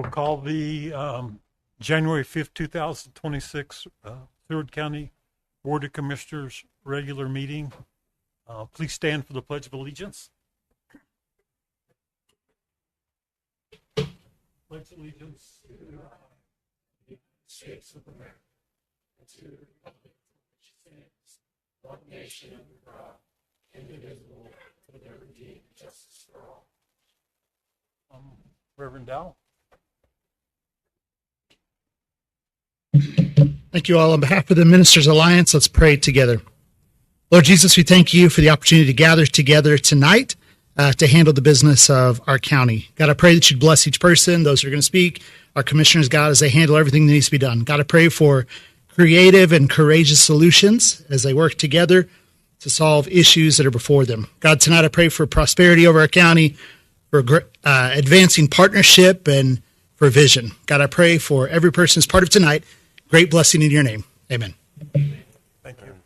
We'll call the January 5th, 2026 Seward County Board of Commissioners regular meeting. Please stand for the Pledge of Allegiance. Pledge allegiance to the United States of America and to the republic which stands one nation under God, indivisible, with liberty and justice for all. Reverend Dow. Thank you all. On behalf of the Ministers Alliance, let's pray together. Lord Jesus, we thank you for the opportunity to gather together tonight to handle the business of our county. God, I pray that you'd bless each person, those who are going to speak, our commissioners, God, as they handle everything that needs to be done. God, I pray for creative and courageous solutions as they work together to solve issues that are before them. God, tonight I pray for prosperity over our county, for advancing partnership, and for vision. God, I pray for every person who's part of tonight. Great blessing in your name. Amen. Thank you.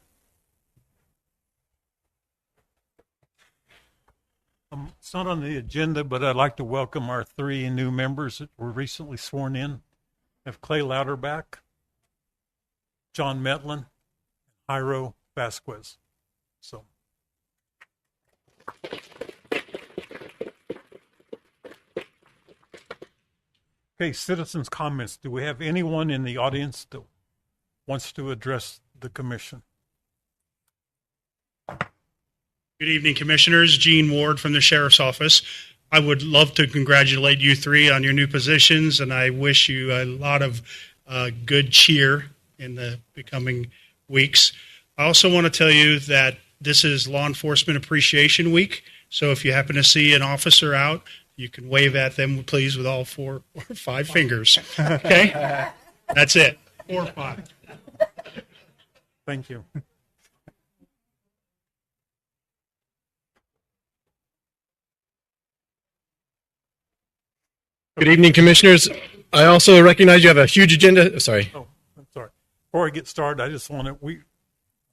It's not on the agenda, but I'd like to welcome our three new members that were recently sworn in. We have Clay Louderback, John Metlin, and Jairo Vasquez. So. Okay, citizens' comments. Do we have anyone in the audience that wants to address the commission? Good evening, Commissioners. Gene Ward from the Sheriff's Office. I would love to congratulate you three on your new positions, and I wish you a lot of good cheer in the coming weeks. I also want to tell you that this is Law Enforcement Appreciation Week, so if you happen to see an officer out, you can wave at them, please, with all 4 or 5 fingers. Okay? That's it. 4 or 5. Thank you. Good evening, Commissioners. I also recognize you have a huge agenda. Sorry. Oh, I'm sorry. Before I get started, I just want to,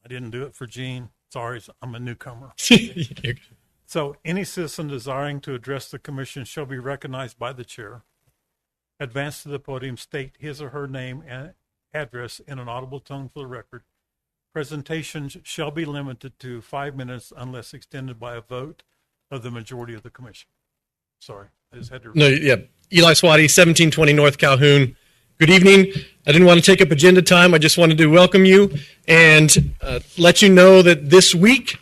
I didn't do it for Gene. Sorry, I'm a newcomer. So any citizen desiring to address the commission shall be recognized by the chair. Advance to the podium, state his or her name and address in an audible tone for the record. Presentations shall be limited to 5 minutes unless extended by a vote of the majority of the commission. Sorry, I just had to. No, yeah. Eli Swati, 1720 North Calhoun. Good evening. I didn't want to take up agenda time. I just wanted to welcome you and let you know that this week,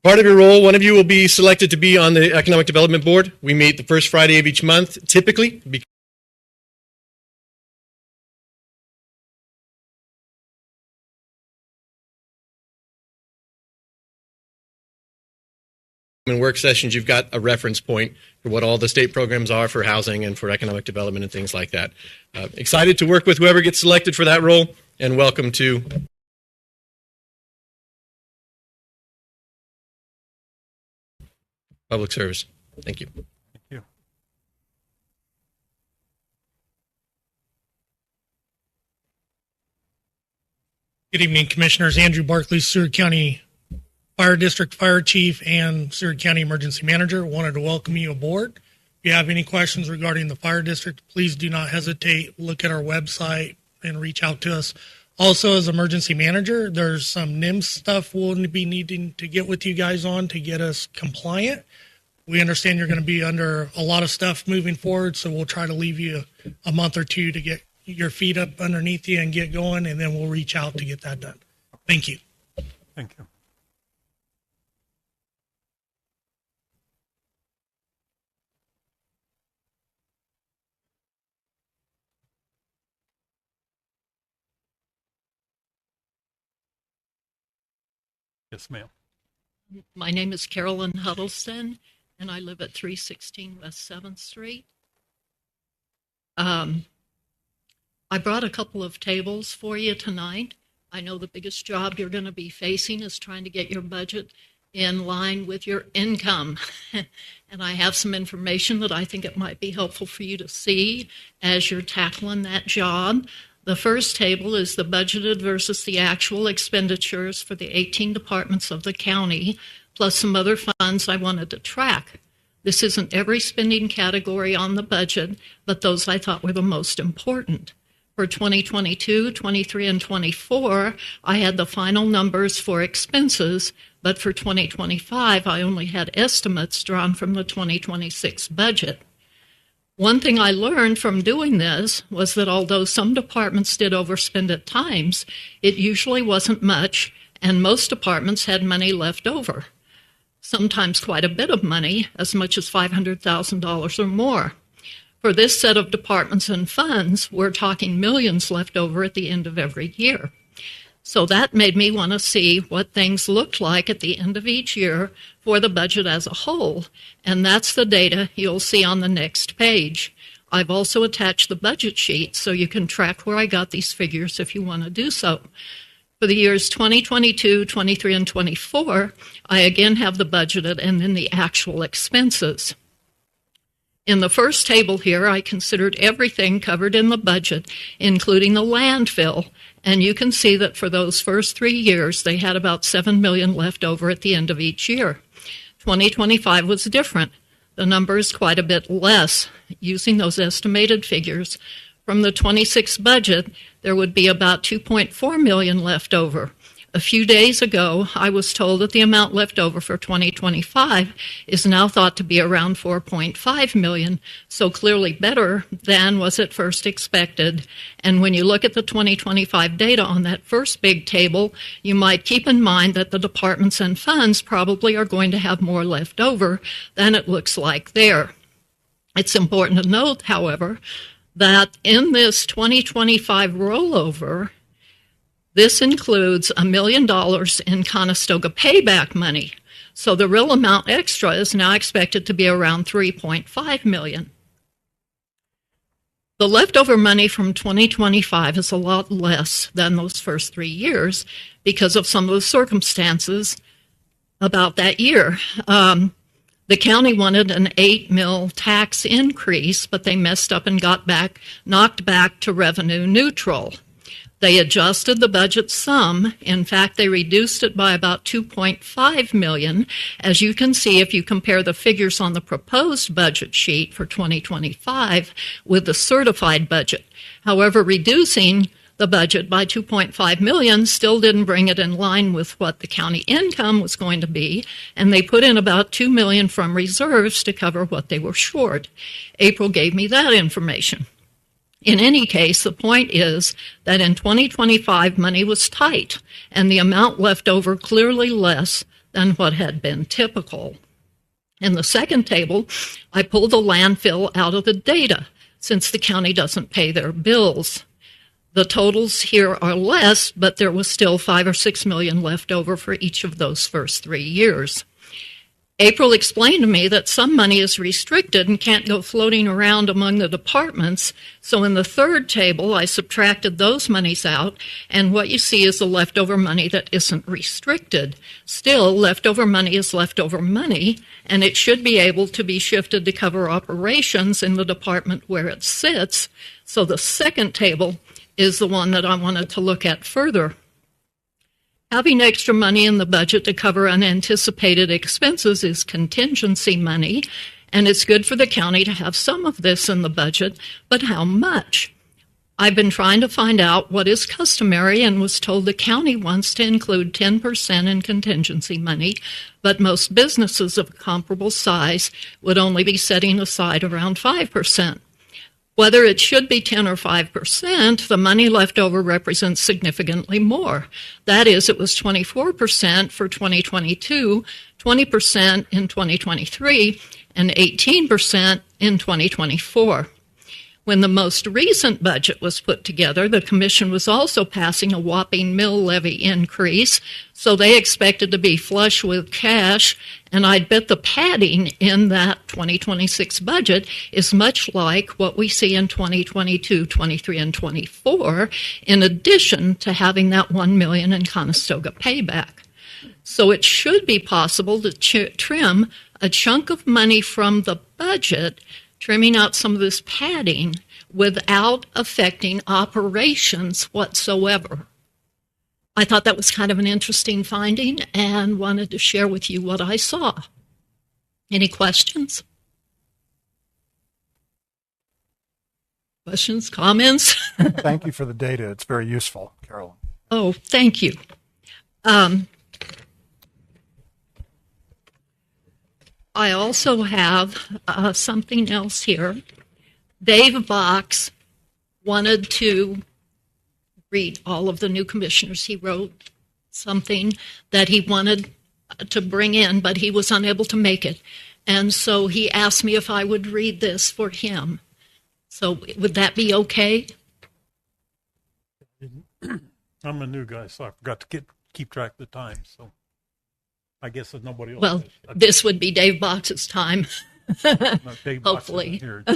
part of your role, one of you will be selected to be on the Economic Development Board. We meet the first Friday of each month, typically. In work sessions, you've got a reference point for what all the state programs are for housing and for economic development and things like that. Excited to work with whoever gets selected for that role, and welcome to public service. Thank you. Thank you. Good evening, Commissioners. Andrew Barkley, Seward County Fire District Fire Chief and Seward County Emergency Manager. Wanted to welcome you aboard. If you have any questions regarding the Fire District, please do not hesitate. Look at our website and reach out to us. Also, as Emergency Manager, there's some NIMS stuff we'll be needing to get with you guys on to get us compliant. We understand you're going to be under a lot of stuff moving forward, so we'll try to leave you a month or two to get your feet up underneath you and get going, and then we'll reach out to get that done. Thank you. Thank you. Yes, ma'am. My name is Carolyn Huddleston, and I live at 316 West 7th Street. I brought a couple of tables for you tonight. I know the biggest job you're going to be facing is trying to get your budget in line with your income. And I have some information that I think it might be helpful for you to see as you're tackling that job. The first table is the budgeted versus the actual expenditures for the 18 departments of the county, plus some other funds I wanted to track. This isn't every spending category on the budget, but those I thought were the most important. For 2022, 23, and 24, I had the final numbers for expenses, but for 2025, I only had estimates drawn from the 2026 budget. One thing I learned from doing this was that although some departments did overspend at times, it usually wasn't much, and most departments had money left over. Sometimes quite a bit of money, as much as $500,000 or more. For this set of departments and funds, we're talking millions left over at the end of every year. So that made me want to see what things looked like at the end of each year for the budget as a whole, and that's the data you'll see on the next page. I've also attached the budget sheet so you can track where I got these figures if you want to do so. For the years 2022, 23, and 24, I again have the budgeted and then the actual expenses. In the first table here, I considered everything covered in the budget, including the landfill, and you can see that for those first 3 years, they had about $7 million left over at the end of each year. 2025 was different. The number is quite a bit less. Using those estimated figures from the 26 budget, there would be about $2.4 million left over. A few days ago, I was told that the amount left over for 2025 is now thought to be around $4.5 million, so clearly better than was at first expected. And when you look at the 2025 data on that first big table, you might keep in mind that the departments and funds probably are going to have more left over than it looks like there. It's important to note, however, that in this 2025 rollover, this includes $1 million in Conestoga payback money. So the real amount extra is now expected to be around $3.5 million. The leftover money from 2025 is a lot less than those first 3 years because of some of the circumstances about that year. The county wanted an 8 mil tax increase, but they messed up and knocked back to revenue neutral. They adjusted the budget some. In fact, they reduced it by about $2.5 million. As you can see, if you compare the figures on the proposed budget sheet for 2025 with the certified budget. However, reducing the budget by $2.5 million still didn't bring it in line with what the county income was going to be, and they put in about $2 million from reserves to cover what they were short. April gave me that information. In any case, the point is that in 2025, money was tight, and the amount left over clearly less than what had been typical. In the second table, I pulled the landfill out of the data, since the county doesn't pay their bills. The totals here are less, but there was still $5 or $6 million left over for each of those first 3 years. April explained to me that some money is restricted and can't go floating around among the departments. So in the third table, I subtracted those monies out, and what you see is the leftover money that isn't restricted. Still, leftover money is leftover money, and it should be able to be shifted to cover operations in the department where it sits. So the second table is the one that I wanted to look at further. Having extra money in the budget to cover unanticipated expenses is contingency money, and it's good for the county to have some of this in the budget, but how much? I've been trying to find out what is customary and was told the county wants to include 10% in contingency money, but most businesses of comparable size would only be setting aside around 5%. Whether it should be 10 or 5%, the money left over represents significantly more. That is, it was 24% for 2022, 20% in 2023, and 18% in 2024. When the most recent budget was put together, the Commission was also passing a whopping mill levy increase, so they expected to be flush with cash, and I'd bet the padding in that 2026 budget is much like what we see in 2022, 23, and 24, in addition to having that $1 million in Conestoga payback. So it should be possible to trim a chunk of money from the budget, trimming out some of this padding without affecting operations whatsoever. I thought that was kind of an interesting finding and wanted to share with you what I saw. Any questions? Questions, comments? Thank you for the data. It's very useful, Carolyn. Oh, thank you. I also have something else here. Dave Box wanted to read all of the new commissioners. He wrote something that he wanted to bring in, but he was unable to make it. And so he asked me if I would read this for him. So would that be okay? I'm a new guy, so I forgot to keep track of the time. So I guess if nobody else. Well, this would be Dave Box's time. No, Dave Box hopefully. isn't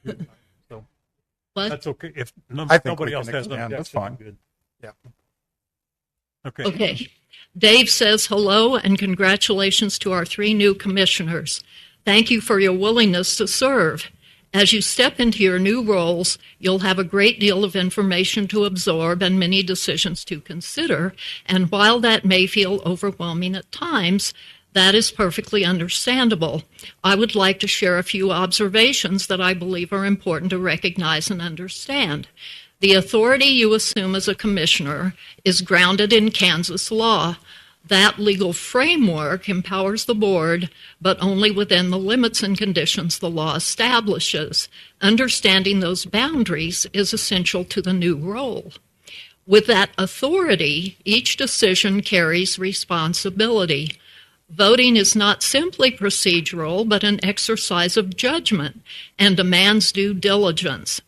here. So What? that's okay. If I think nobody we else can has expand. no That's objection, fine. good. Yeah. Okay. Okay. Dave says hello and congratulations to our 3 new commissioners. Thank you for your willingness to serve. As you step into your new roles, you'll have a great deal of information to absorb and many decisions to consider. And while that may feel overwhelming at times, that is perfectly understandable. I would like to share a few observations that I believe are important to recognize and understand. The authority you assume as a commissioner is grounded in Kansas law. That legal framework empowers the board, but only within the limits and conditions the law establishes. Understanding those boundaries is essential to the new role. With that authority, each decision carries responsibility. Voting is not simply procedural, but an exercise of judgment and demands due diligence.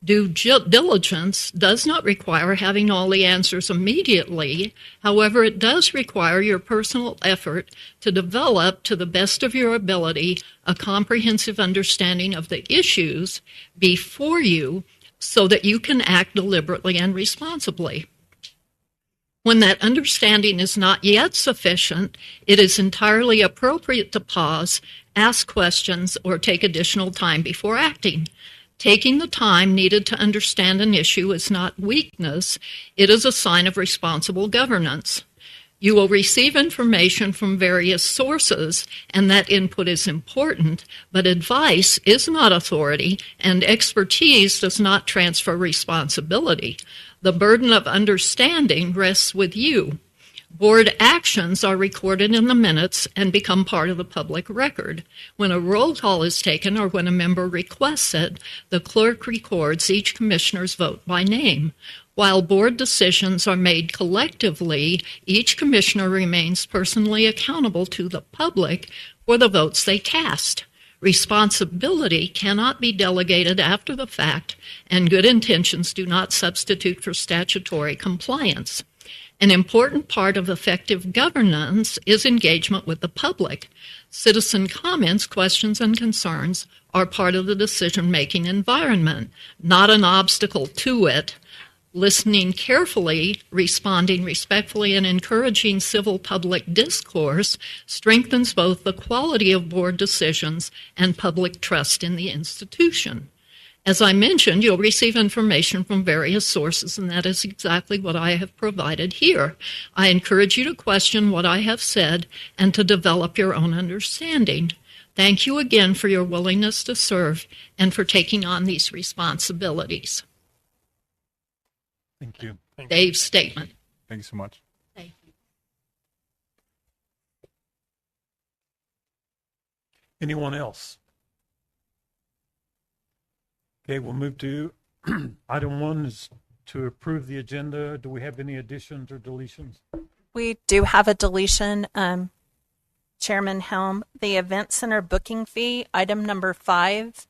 Due diligence does not require having all the answers immediately. However, it does require your personal effort to develop, to the best of your ability, a comprehensive understanding of the issues before you so that you can act deliberately and responsibly. When that understanding is not yet sufficient, it is entirely appropriate to pause, ask questions, or take additional time before acting. Taking the time needed to understand an issue is not weakness, it is a sign of responsible governance. You will receive information from various sources, and that input is important, but advice is not authority, and expertise does not transfer responsibility. The burden of understanding rests with you. Board actions are recorded in the minutes and become part of the public record. When a roll call is taken or when a member requests it, the clerk records each commissioner's vote by name. While board decisions are made collectively, each commissioner remains personally accountable to the public for the votes they cast. Responsibility cannot be delegated after the fact, and good intentions do not substitute for statutory compliance. An important part of effective governance is engagement with the public. Citizen comments, questions, and concerns are part of the decision-making environment, not an obstacle to it. Listening carefully, responding respectfully, and encouraging civil public discourse strengthens both the quality of board decisions and public trust in the institution. As I mentioned, you'll receive information from various sources, and that is exactly what I have provided here. I encourage you to question what I have said and to develop your own understanding. Thank you again for your willingness to serve and for taking on these responsibilities. Thank you. Dave's statement. Thank you so much. Thank you. Anyone else? Okay, we'll move to item 1 is to approve the agenda. Do we have any additions or deletions? We do have a deletion, Chairman Helm. The Event Center booking fee, item number 5.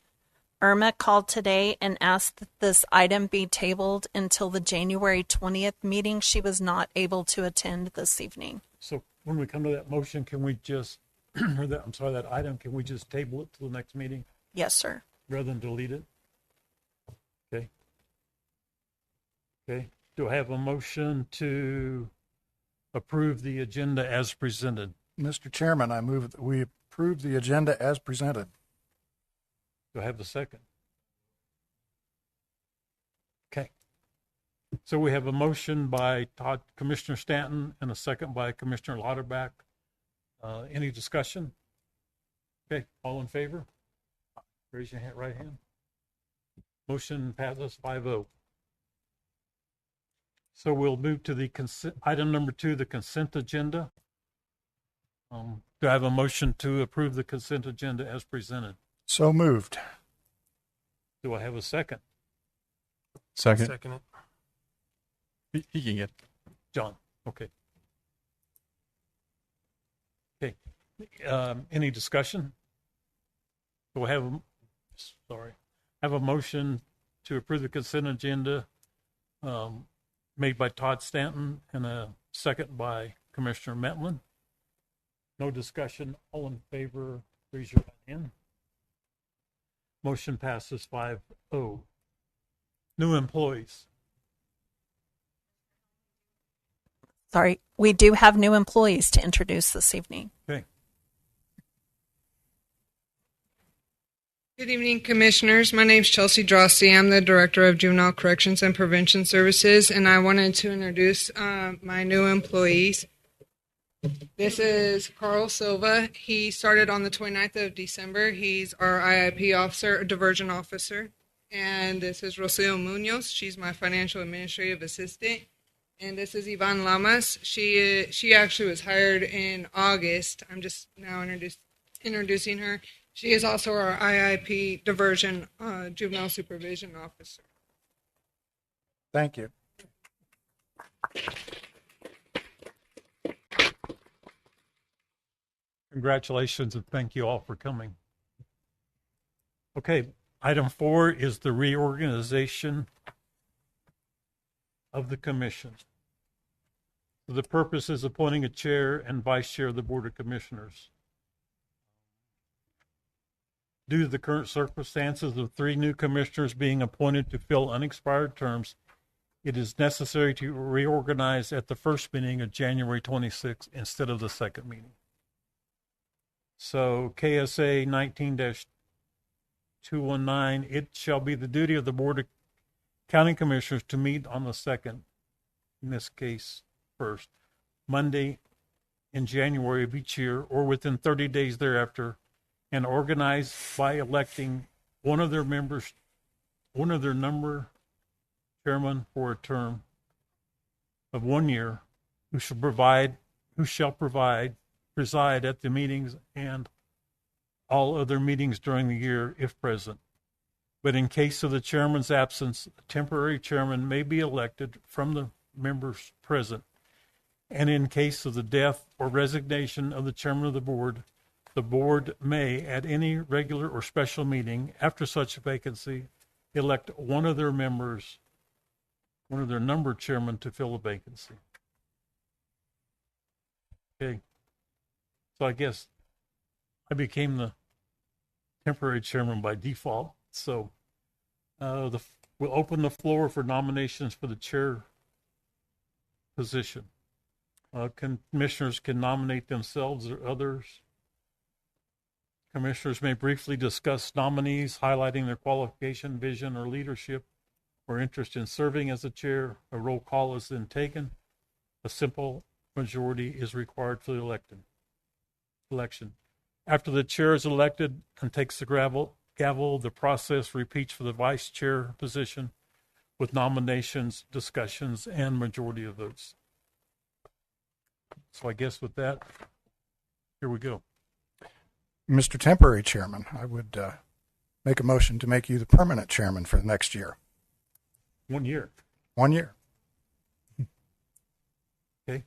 Irma called today and asked that this item be tabled until the January 20th meeting. She was not able to attend this evening. So when we come to that motion, can we just, or that item, can we just table it till the next meeting Yes, sir. rather than delete it? Okay. Okay. Do I have a motion to approve the agenda as presented? Mr. Chairman, I move that we approve the agenda as presented. Do I have a second? Okay. So we have a motion by Commissioner Stanton and a second by Commissioner Lauterbach. Any discussion? Okay, all in favor? Raise your hand, right hand. Motion passes 5-0. So we'll move to the item number 2, the consent agenda. Do I have a motion to approve the consent agenda as presented? So moved. Do I have a second? Second. Second it. He can get. John, okay. Okay. Any discussion? Do I have, have a motion to approve the consent agenda made by Todd Stanton and a second by Commissioner Metlin. No discussion. All in favor, raise your hand. Motion passes 5-0. New employees. Sorry, we do have new employees to introduce this evening. Okay. Good evening, Commissioners. My name is Chelsea Drosty. I'm the Director of Juvenile Corrections and Prevention Services, and I wanted to introduce my new employees. This is Carl Silva. He started on the 29th of December. He's our IIP officer, diversion officer. And this is Rocio Munoz. She's my financial administrative assistant. And this is Yvonne Lamas. She actually was hired in August. I'm just now introducing her. She is also our IIP diversion juvenile supervision officer. Thank you. Congratulations and thank you all for coming. Okay, item 4 is the reorganization of the commission. The purpose is appointing a chair and vice chair of the Board of Commissioners. Due to the current circumstances of 3 new commissioners being appointed to fill unexpired terms, it is necessary to reorganize at the first meeting of January 26th instead of the second meeting. So KSA 19-219, it shall be the duty of the Board of County Commissioners to meet on the second, in this case, first Monday in January of each year or within 30 days thereafter, and organize by electing one of their number chairman for a term of 1 year, who shall preside at the meetings and all other meetings during the year if present. But in case of the chairman's absence, a temporary chairman may be elected from the members present. And in case of the death or resignation of the chairman of the board may, at any regular or special meeting after such a vacancy, elect one of their number chairman to fill a vacancy. Okay. So I guess I became the temporary chairman by default. So we'll open the floor for nominations for the chair position. Commissioners can nominate themselves or others. Commissioners may briefly discuss nominees, highlighting their qualification, vision, or leadership, or interest in serving as a chair. A roll call is then taken. A simple majority is required for the election. After the chair is elected and takes the gavel, the process repeats for the vice chair position with nominations, discussions, and majority of votes. So I guess with that, here we go. Mr. Temporary Chairman, I would make a motion to make you the permanent chairman for the next year. 1 year. 1 year. Okay.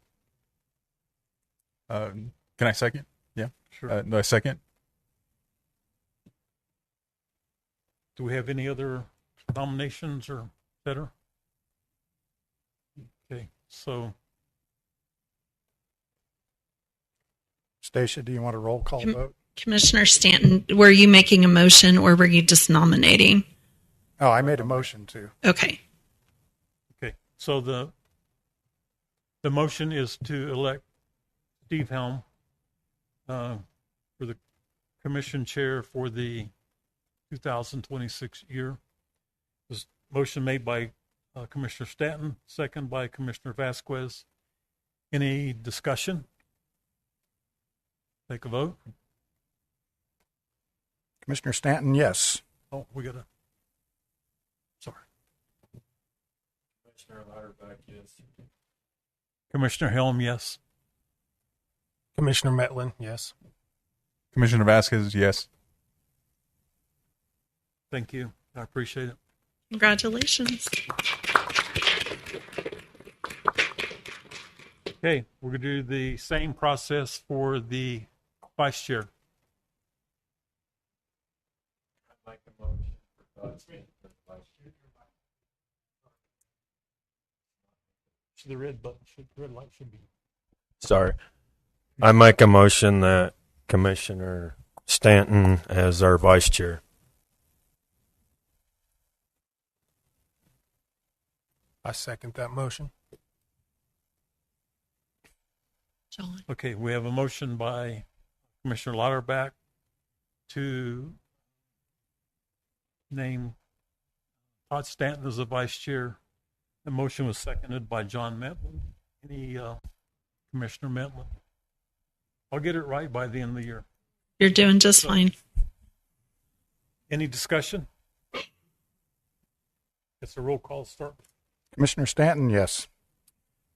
Can I second? Yeah. Sure. No, second. Do we have any other nominations or better? Okay, so Stacia, do you want a roll call vote? Commissioner Stanton, were you making a motion or were you just nominating? Oh, I made a motion to. Okay. So the motion is to elect Steve Helm for the commission chair for the 2026 year. This motion made by Commissioner Stanton, second by Commissioner Vasquez. Any discussion? Take a vote. Commissioner Stanton, yes. Oh, we got to. Commissioner Louderback, yes. Commissioner Helm, yes. Commissioner Metlin, yes. Commissioner Vasquez, yes. Thank you. I appreciate it. Congratulations. Okay, we're going to do the same process for the vice chair. I'd like a motion for Todd Smith for vice chair. The red button, the red light should be. Sorry. I make a motion that Commissioner Stanton as our vice chair. I second that motion. John. Okay, we have a motion by Commissioner Lauterbach to name Todd Stanton as the vice chair. The motion was seconded by John Metlin. Any Commissioner Metlin? I'll get it right by the end of the year. You're doing just fine. Any discussion? It's a roll call start. Commissioner Stanton, yes.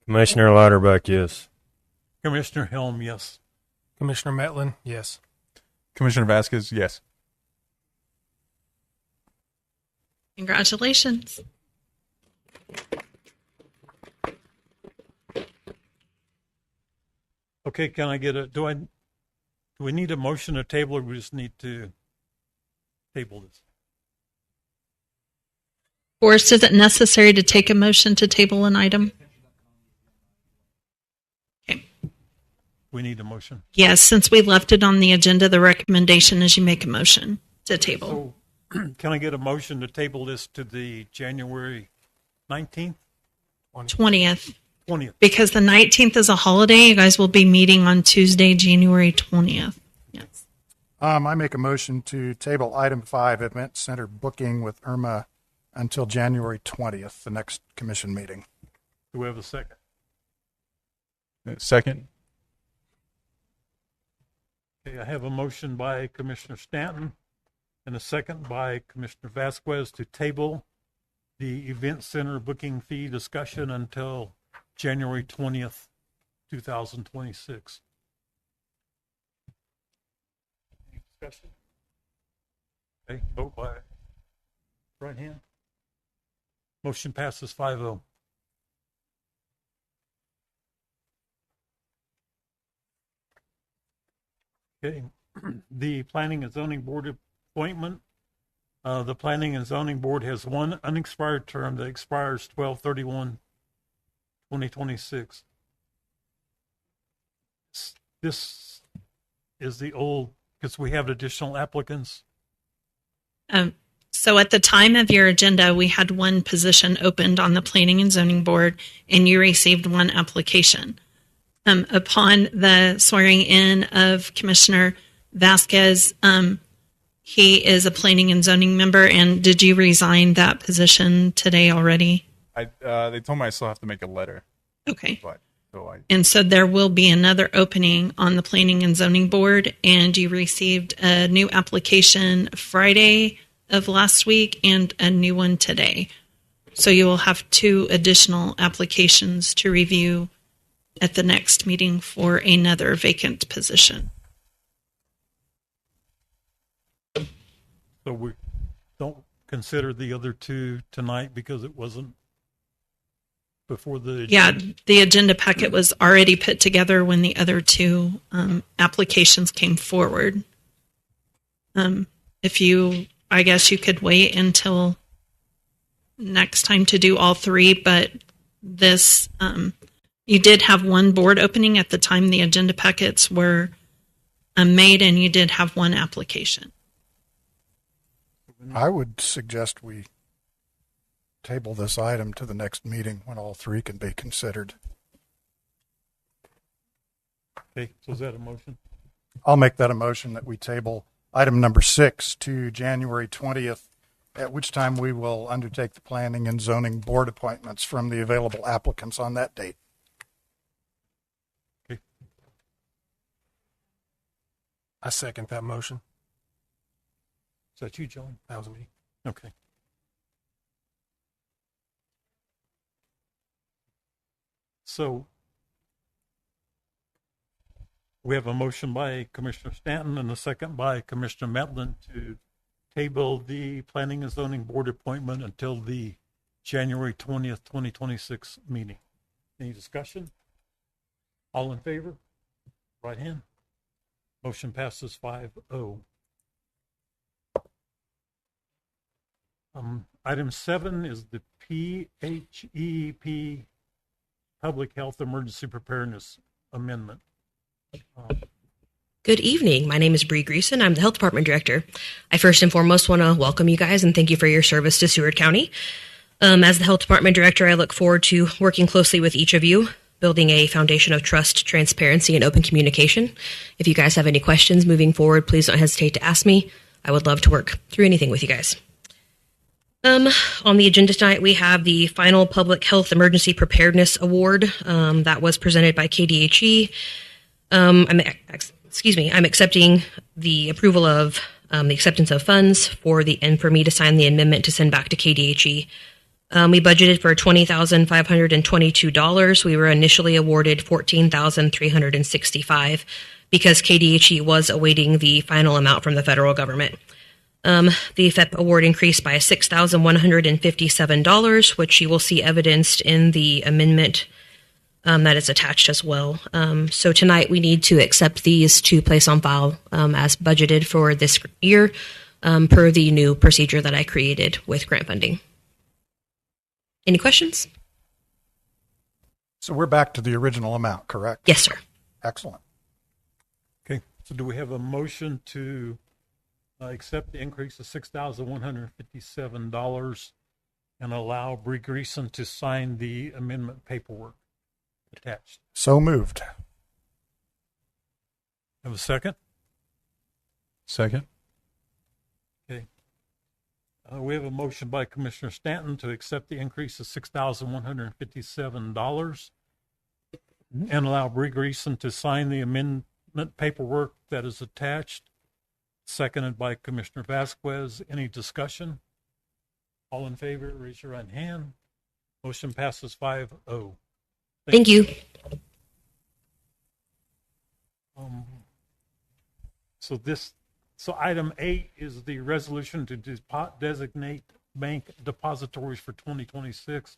Commissioner Louderback, yes. Commissioner Helm, yes. Commissioner Metlin, yes. Commissioner Vasquez, yes. Congratulations. Okay, can I get do we need a motion to table, or we just need to table this? Forrest, is it necessary to take a motion to table an item? Okay. We need a motion. Yes, since we left it on the agenda, the recommendation is you make a motion to table. So can I get a motion to table this to the January 19th? 20th. 20th. Because the 19th is a holiday, you guys will be meeting on Tuesday, January 20th. Yes. I make a motion to table item 5, Event Center booking with Irma, until January 20th, the next commission meeting. Do we have a second? Second. Okay, I have a motion by Commissioner Stanton and a second by Commissioner Vasquez to table the Event Center booking fee discussion until January 20th, 2026. Any discussion? Okay, vote by right hand. Motion passes 5-0. Okay, the Planning and Zoning Board appointment. The Planning and Zoning Board has one unexpired term that expires 12/31/2026. This is the old, because we have additional applicants. So at the time of your agenda, we had one position opened on the Planning and Zoning Board, and you received one application. Upon the swearing in of Commissioner Vasquez, he is a Planning and Zoning member. And did you resign that position today already? They told me I still have to make a letter. Okay. So And so there will be another opening on the Planning and Zoning Board, and you received a new application Friday of last week and a new one today. So you will have 2 additional applications to review at the next meeting for another vacant position. So we don't consider the other 2 tonight because it wasn't before the Yeah, the agenda packet was already put together when the other 2 applications came forward. I guess you could wait until next time to do all 3, but this, you did have one board opening at the time the agenda packets were made, and you did have one application. I would suggest we table this item to the next meeting when all 3 can be considered. Okay, so is that a motion? I'll make that a motion that we table item number 6 to January 20th, at which time we will undertake the Planning and Zoning Board appointments from the available applicants on that date. Okay. I second that motion. Is that you, John? That was me. Okay. So we have a motion by Commissioner Stanton and a second by Commissioner Metlin to table the Planning and Zoning Board appointment until the January 20th, 2026 meeting. Any discussion? All in favor? Right hand. Motion passes 5-0. Item 7 is the PHEP Public Health Emergency Preparedness Amendment. Good evening. My name is Bree Greason. I'm the Health Department Director. I first and foremost want to welcome you guys and thank you for your service to Seward County. As the Health Department Director, I look forward to working closely with each of you, building a foundation of trust, transparency, and open communication. If you guys have any questions moving forward, please don't hesitate to ask me. I would love to work through anything with you guys. On the agenda tonight, we have the final Public Health Emergency Preparedness Award that was presented by KDHE. I'm accepting the approval of the acceptance of funds and for me to sign the amendment to send back to KDHE. We budgeted for $20,522. We were initially awarded $14,365 because KDHE was awaiting the final amount from the federal government. The FEP award increased by $6,157, which you will see evidenced in the amendment that is attached as well. So tonight we need to accept these to place on file as budgeted for this year per the new procedure that I created with grant funding. Any questions? So we're back to the original amount, correct? Yes, sir. Excellent. Okay, so do we have a motion to accept the increase of $6,157 and allow Bree Greason to sign the amendment paperwork attached? So moved. Have a second? Second. Okay. We have a motion by Commissioner Stanton to accept the increase of $6,157 and allow Bree Greason to sign the amendment paperwork that is attached. Seconded by Commissioner Vasquez. Any discussion? All in favor, raise your right hand. Motion passes 5-0. Thank you. So item 8 is the resolution to designate bank depositories for 2026.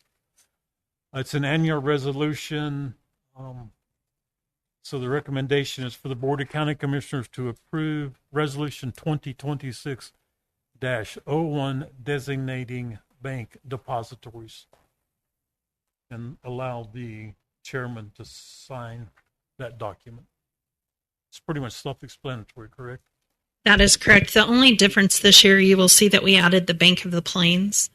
It's an annual resolution. So the recommendation is for the Board of County Commissioners to approve Resolution 2026-01 designating bank depositories and allow the chairman to sign that document. It's pretty much self-explanatory, correct? That is correct. The only difference this year, you will see that we added the Bank of the Plains.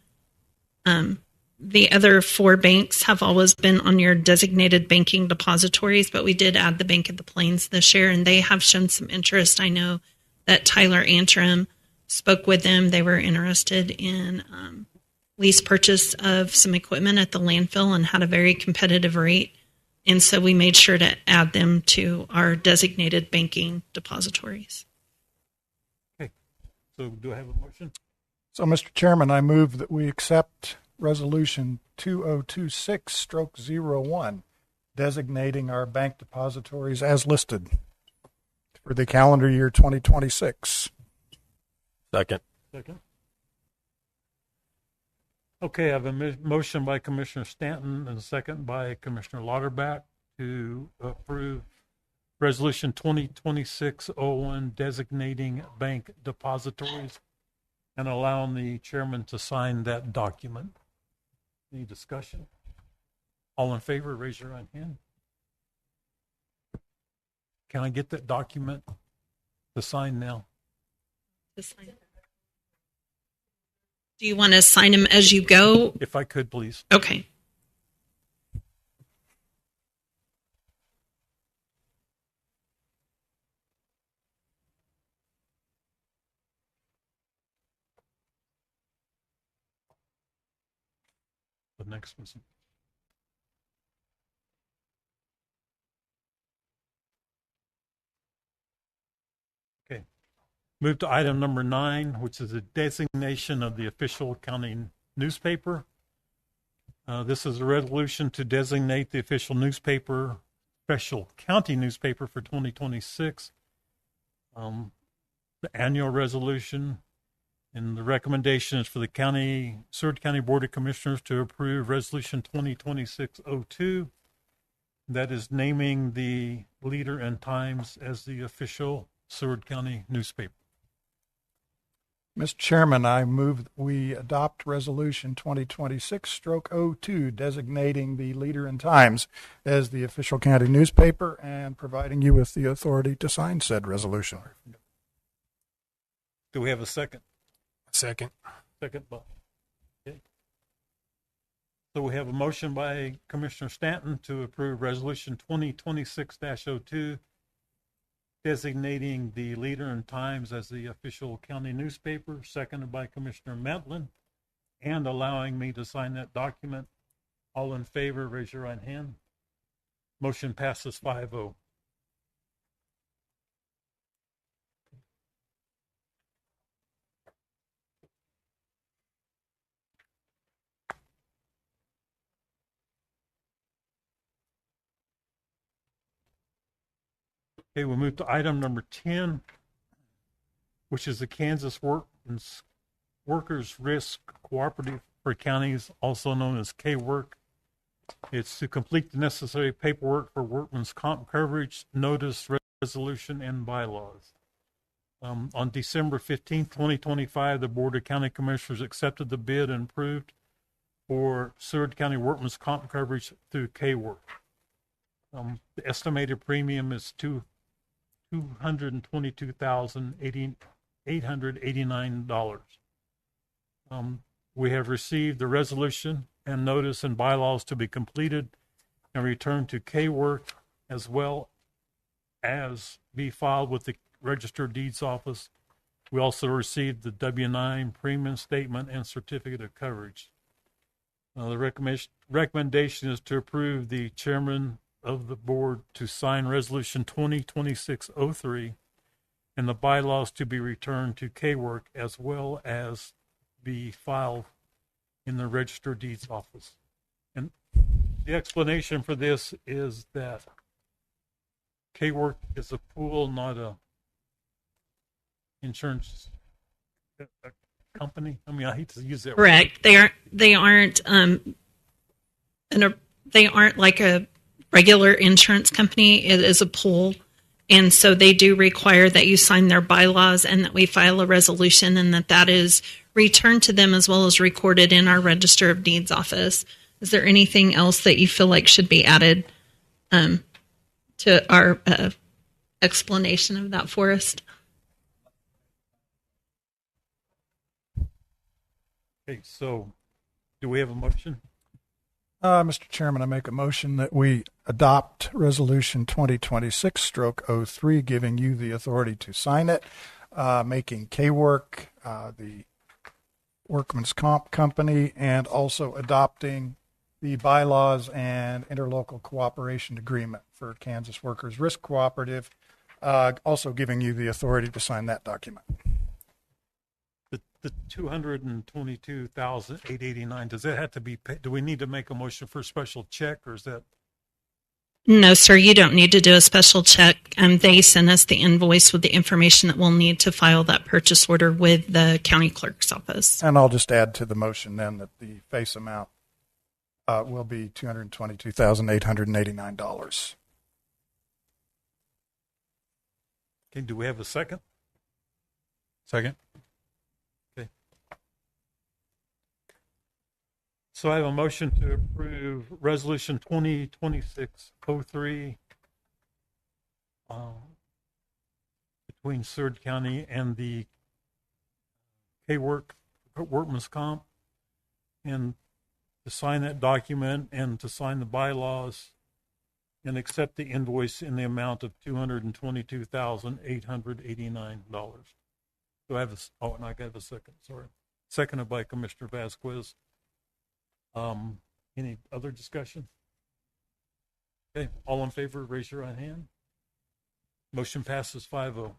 The other 4 banks have always been on your designated banking depositories, but we did add the Bank of the Plains this year, and they have shown some interest. I know that Tyler Antrim spoke with them. They were interested in lease purchase of some equipment at the landfill and had a very competitive rate. And so we made sure to add them to our designated banking depositories. Okay. So do I have a motion? So, Mr. Chairman, I move that we accept Resolution 2026-01, designating our bank depositories as listed for the calendar year 2026. Second. Second. Okay, I have a motion by Commissioner Stanton and a second by Commissioner Lauterbach to approve Resolution 2026-01 designating bank depositories and allowing the chairman to sign that document. Any discussion? All in favor, raise your right hand. Can I get that document to sign now? Do you want to sign them as you go? If I could, please. Okay. The next one. Okay. Move to item number 9, which is a designation of the official county newspaper. This is a resolution to designate the official newspaper, special county newspaper for 2026. The annual resolution, and the recommendation is for the Seward County Board of Commissioners to approve Resolution 2026-02. That is naming the Leader and Times as the official Seward County newspaper. Mr. Chairman, I move that we adopt Resolution 2026-02, designating the Leader and Times as the official county newspaper and providing you with the authority to sign said resolution. Do we have a second? Second. Second, Bob. Okay. So we have a motion by Commissioner Stanton to approve Resolution 2026-02, designating the Leader and Times as the official county newspaper, seconded by Commissioner Matlin, and allowing me to sign that document. All in favor, raise your right hand. Motion passes 5-0. Okay, we'll move to item number 10, which is the Kansas Workers Risk Cooperative for Counties, also known as K-Work. It's to complete the necessary paperwork for workman's comp coverage, notice, resolution, and bylaws. On December 15, 2025, the Board of County Commissioners accepted the bid and approved for Seward County workman's comp coverage through K-Work. The estimated premium is $222,889. We have received the resolution and notice and bylaws to be completed and returned to K-Work, as well as be filed with the Register of Deeds office. We also received the W-9 premium statement and certificate of coverage. The recommendation is to approve the chairman of the board to sign Resolution 2026-03 and the bylaws to be returned to K-Work, as well as be filed in the Register of Deeds office. And the explanation for this is that K-Work is a pool, not a insurance company. I mean, I hate to use that Correct. word. They aren't like a regular insurance company. It is a pool. And so they do require that you sign their bylaws and that we file a resolution, and that is returned to them as well as recorded in our Register of Deeds office. Is there anything else that you feel like should be added to our explanation of that, Forrest? Okay, so do we have a motion? Mr. Chairman, I make a motion that we adopt Resolution 2026-03, giving you the authority to sign it, making K-Work the workman's comp company, and also adopting the bylaws and interlocal cooperation agreement for Kansas Workers Risk Cooperative, also giving you the authority to sign that document. The $222,889, does that have to be paid? Do we need to make a motion for a special check, or is that? No, sir, you don't need to do a special check. They send us the invoice with the information that we'll need to file that purchase order with the county clerk's office. And I'll just add to the motion then that the face amount will be $222,889. Okay, do we have a second? Second. So I have a motion to approve Resolution 2026-03 between Seward County and the K-Work Workman's Comp, and to sign that document and to sign the bylaws and accept the invoice in the amount of $222,889. Do I have and I got a second, sorry. Seconded by Commissioner Vasquez. Any other discussion? Okay, all in favor, raise your right hand. Motion passes 5-0.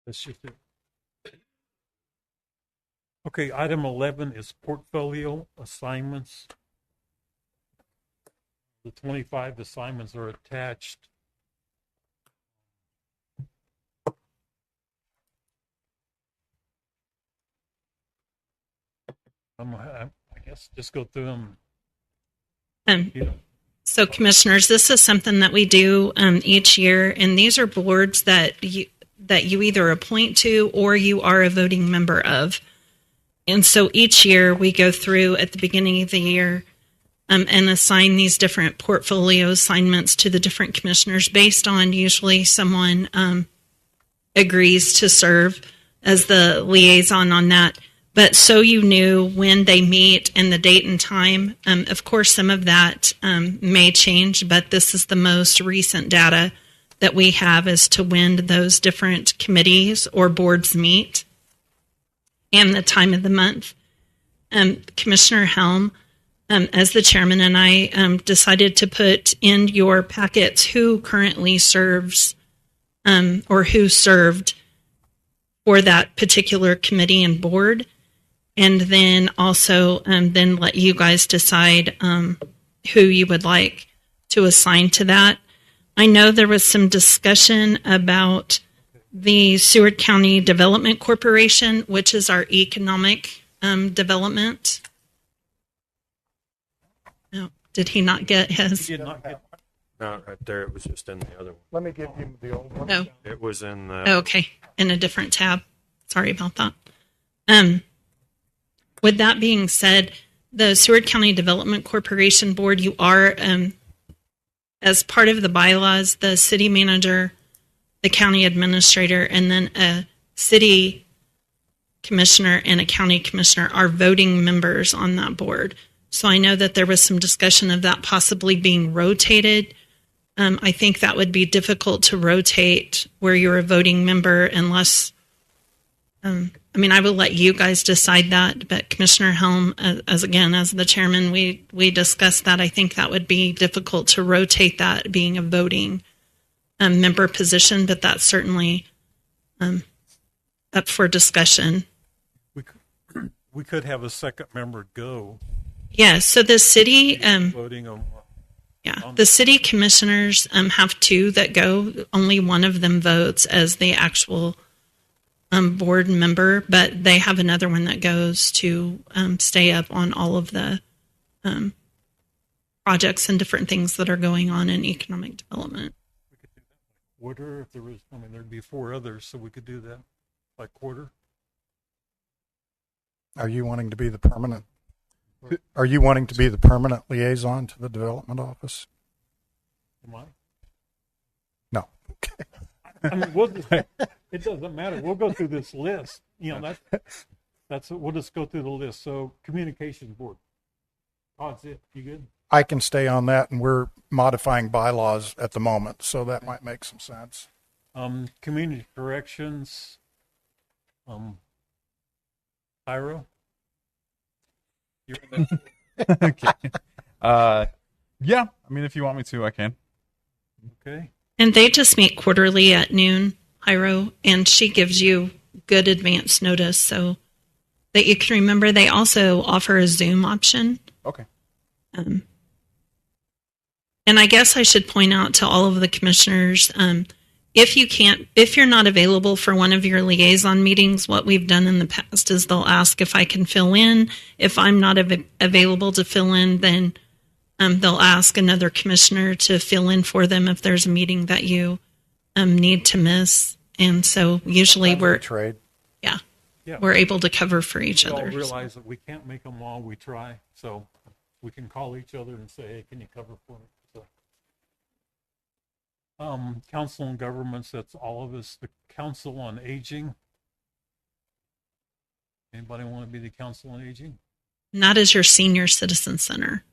That's just it. Okay, item 11 is portfolio assignments. The 25 assignments are attached. I guess just go through them. So, commissioners, this is something that we do each year, and these are boards that you either appoint to or you are a voting member of. And so each year we go through at the beginning of the year and assign these different portfolio assignments to the different commissioners based on usually someone agrees to serve as the liaison on that. But so you knew when they meet and the date and time. Of course, some of that may change, but this is the most recent data that we have as to when those different committees or boards meet and the time of the month. Commissioner Helm, as the chairman, and I decided to put in your packets who currently serves or who served for that particular committee and board, and then also then let you guys decide who you would like to assign to that. I know there was some discussion about the Seward County Development Corporation, which is our economic development. No, did he not get his? He did not get. No, right there. It was just in the other one. Let me give you the old one. No. It was in the. Okay, in a different tab. Sorry about that. With that being said, the Seward County Development Corporation Board, you are, as part of the bylaws, the city manager, the county administrator, and then a city commissioner and a county commissioner are voting members on that board. So I know that there was some discussion of that possibly being rotated. I think that would be difficult to rotate where you're a voting member unless, I will let you guys decide that, but Commissioner Helm, as the chairman, we discussed that. I think that would be difficult to rotate that being a voting member position, but that's certainly up for discussion. We could have a second member go. Yeah, so the city, voting on. the city commissioners have two that go. Only one of them votes as the actual board member, but they have another one that goes to stay up on all of the projects and different things that are going on in economic development. We could do that like quarter if there was. There'd be 4 others, so we could do that like quarter. Are you wanting to be the permanent? Are you wanting to be the permanent liaison to the development office? Am I? No. Okay. It doesn't matter. We'll go through this list. That's we'll just go through the list. So communications board. Todd's it. You good? I can stay on that, and we're modifying bylaws at the moment, so that might make some sense. Community corrections. Pyro. Okay. Yeah. If you want me to, I can. Okay. And they just meet quarterly at noon, Hiro, and she gives you good advance notice so that you can remember. They also offer a Zoom option. Okay. And I guess I should point out to all of the commissioners, if you're not available for one of your liaison meetings, what we've done in the past is they'll ask if I can fill in. If I'm not available to fill in, then they'll ask another commissioner to fill in for them if there's a meeting that you need to miss. And so usually we're able to cover for each We all other. realize that we can't make them all. We try, so we can call each other and say, "Hey, can you cover for me?" So, council and governments. That's all of us. The Council on Aging. Anybody want to be the Council on Aging? Not as your senior citizen center.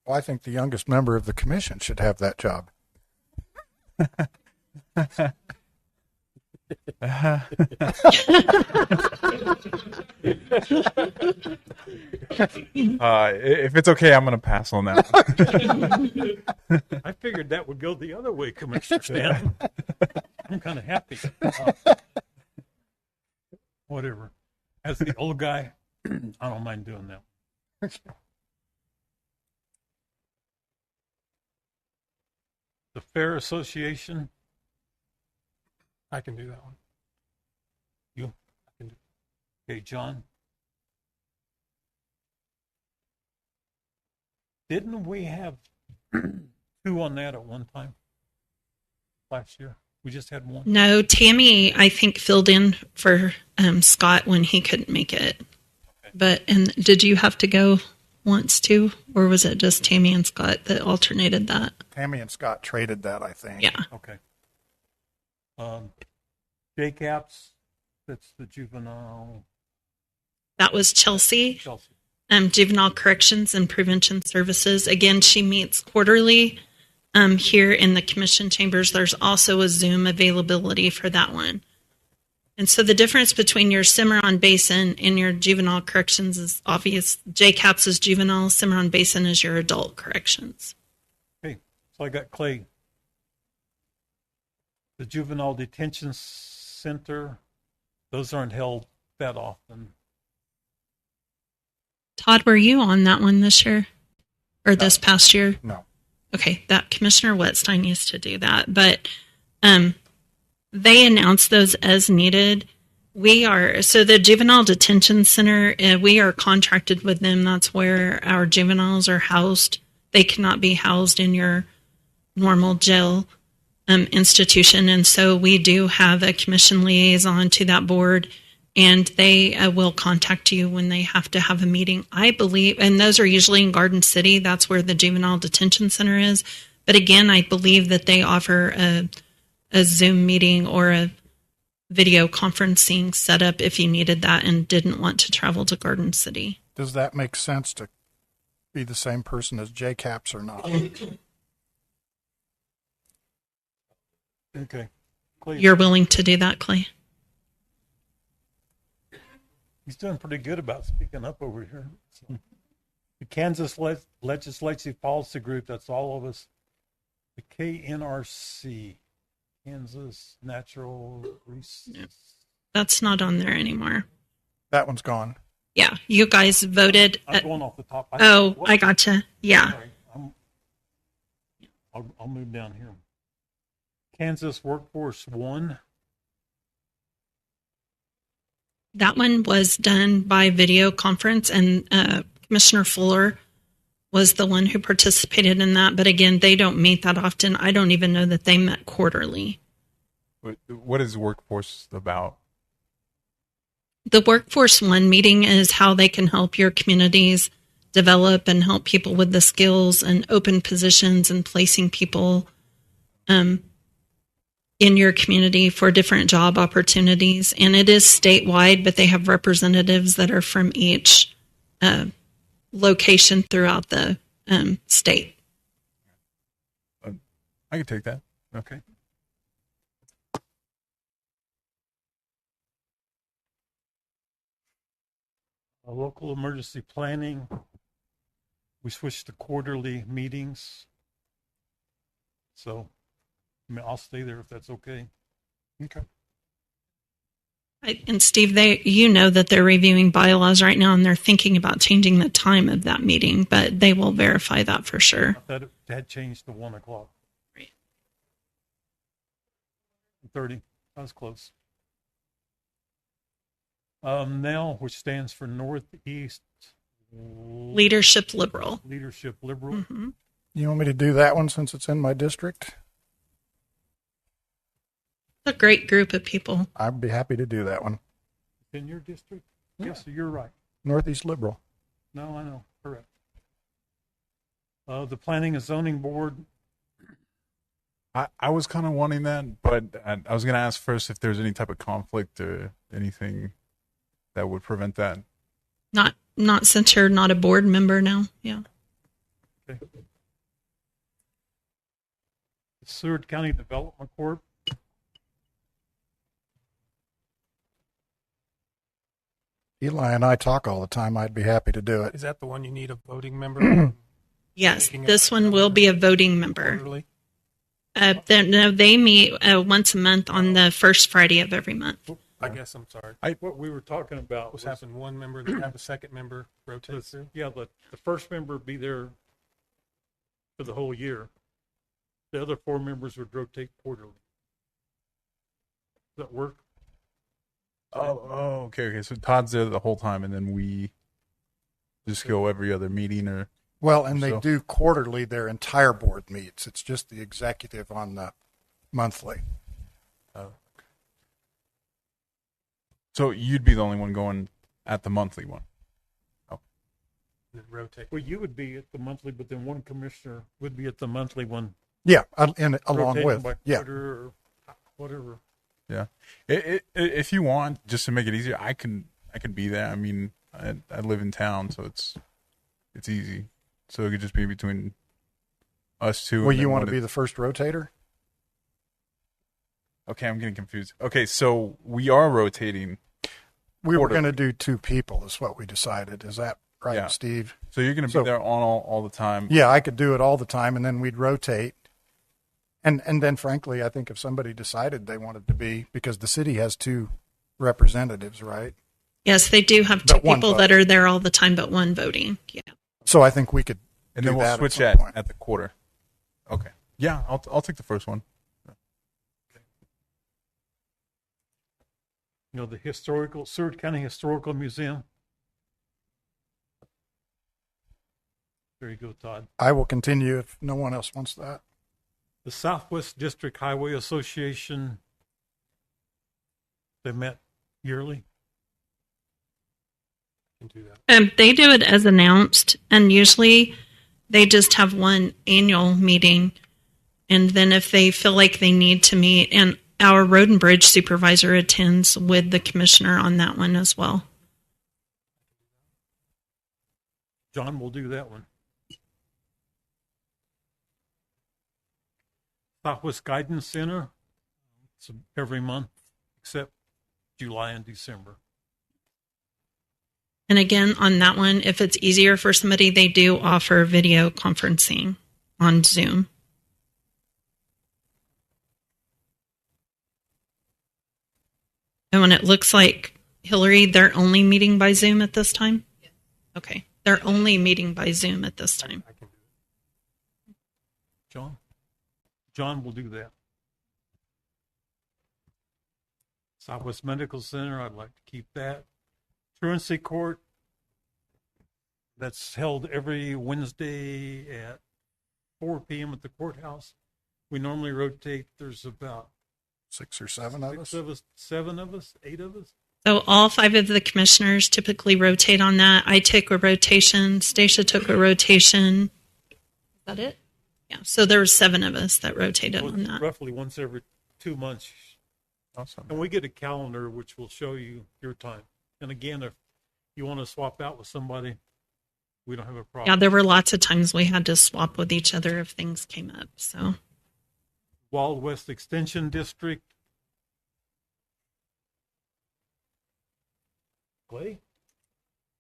Well, I think the youngest member of the commission should have that job. If it's okay, I'm going to pass on that. I figured that would go the other way, Commissioner Stanton. I'm kind of happy. Whatever. As the old guy, I don't mind doing that. The Fair Association, I can do that one. you? I can do. Okay, John. Didn't we have two on that at one time last year? We just had one. No, Tammy, I think, filled in for Scott when he couldn't make it. Okay. And did you have to go once too, or was it just Tammy and Scott that alternated that? Tammy and Scott traded that, I think. Yeah. Okay. JCAPS, that's the juvenile. That was Chelsea. Chelsea. Juvenile Corrections and Prevention Services. Again, she meets quarterly here in the commission chambers. There's also a Zoom availability for that one. And so the difference between your Cimarron Basin and your Juvenile Corrections is obvious. JCAPS is juvenile, Cimarron Basin is your adult corrections. Okay, so I got Clay. The Juvenile Detention Center, those aren't held that often. Todd, were you on that one this year or this past year? No. Okay, that Commissioner Wetstein used to do that, but they announce those as needed. So the Juvenile Detention Center, we are contracted with them. That's where our juveniles are housed. They cannot be housed in your normal jail institution, and so we do have a commission liaison to that board, and they will contact you when they have to have a meeting, I believe, and those are usually in Garden City. That's where the Juvenile Detention Center is. But again, I believe that they offer a Zoom meeting or a video conferencing setup if you needed that and didn't want to travel to Garden City. Does that make sense to be the same person as JCAPS or not? Okay. Clay. You're willing to do that, Clay? He's doing pretty good about speaking up over here. So. The Kansas Legislative Policy Group, that's all of us. The KNRC, Kansas Natural Resources. That's not on there anymore. That one's gone. Yeah, you guys voted. I'm going off the top. I gotcha. Yeah. Sorry, I'll move down here. Kansas Workforce One. That one was done by video conference, and Commissioner Fuller was the one who participated in that. But again, they don't meet that often. I don't even know that they met quarterly. What is workforce about? The Workforce One meeting is how they can help your communities develop and help people with the skills and open positions and placing people in your community for different job opportunities. And it is statewide, but they have representatives that are from each location throughout the state. I can take that. Okay. Local emergency planning. We switched to quarterly meetings. So, I mean, I'll stay there if that's okay. Okay. And Steve, you know that they're reviewing bylaws right now, and they're thinking about changing the time of that meeting, but they will verify that for sure. That had changed to 1 o'clock. Right. 30. That was close. NEL, which stands for Northeast Leadership Liberal. Leadership Liberal. Mm-hmm. You want me to do that one since it's in my district? A great group of people. I'd be happy to do that one. In your district? Yes, you're right. Northeast Liberal. No, I know. Correct. The Planning and Zoning Board. I was kind of wanting that, but I was going to ask first if there's any type of conflict or anything that would prevent that. Not since you're not a board member now. Yeah. Okay. Seward County Development Corp. Eli and I talk all the time. I'd be happy to do it. Is that the one you need a voting member? Yes, this one will be a voting member. Quarterly? No, they meet once a month on the first Friday of every month. I guess I'm sorry. What we were talking about What's was, happened? One member, then have a second member rotate through. yeah, the first member would be there for the whole year. The other 4 members would rotate quarterly. Does that work? Okay. So Todd's there the whole time, and then we just go every other meeting, or Well, and they So- do quarterly, their entire board meets. It's just the executive on the monthly. so you'd be the only one going at the monthly one. And then rotate. Well, you would be at the monthly, but then one commissioner would be at the monthly one. Yeah, and along rotating with, by yeah. quarter or whatever. Yeah. If you want, just to make it easier, I can be there. I mean, I live in town, so it's easy. So it could just be between us two. Well, and you then want one to be the first rotator? Okay, I'm getting confused. Okay, so we are rotating. We were Quarterly. going to do 2 people is what we decided. Is that right, Yeah. Steve? So you're going to be So- there on all the time. Yeah, I could do it all the time, and then we'd rotate. And then, frankly, I think if somebody decided they wanted to be, because the city has 2 representatives, right? Yes, they do have 2 But one people vote. that are there all the time, but 1 voting. Yeah. So I think we could And do then we'll that switch at some point. at the quarter. Okay. Yeah, I'll take the first one. You know, the Seward County Historical Museum. There you go, Todd. I will continue if no one else wants that. The Southwest District Highway Association, they met yearly. Can do that. They do it as announced, and usually they just have 1 annual meeting. And then if they feel like they need to meet, and our road and bridge supervisor attends with the commissioner on that one as well. John will do that one. Southwest Guidance Center, it's every month except July and December. And again, on that one, if it's easier for somebody, they do offer video conferencing on Zoom. And when it looks like, Hillary, they're only meeting by Zoom at this time? Okay. They're only meeting by Zoom at this time. I can do it. John will do that. Southwest Medical Center, I'd like to keep that. Truancy Court, that's held every Wednesday at 4 p.m. at the courthouse. We normally rotate. There's about 6 or 7 of us. 7 of us, 8 of us. So all 5 of the commissioners typically rotate on that. I took a rotation. Stacia took a rotation. Is that it? Yeah. So there were 7 of us that rotated So on it's that. roughly once every 2 months. Awesome. And we get a calendar which will show you your time. And again, if you want to swap out with somebody, we don't have a problem. Yeah, there were lots of times we had to swap with each other if things came up. So Wild West Extension District. Clay?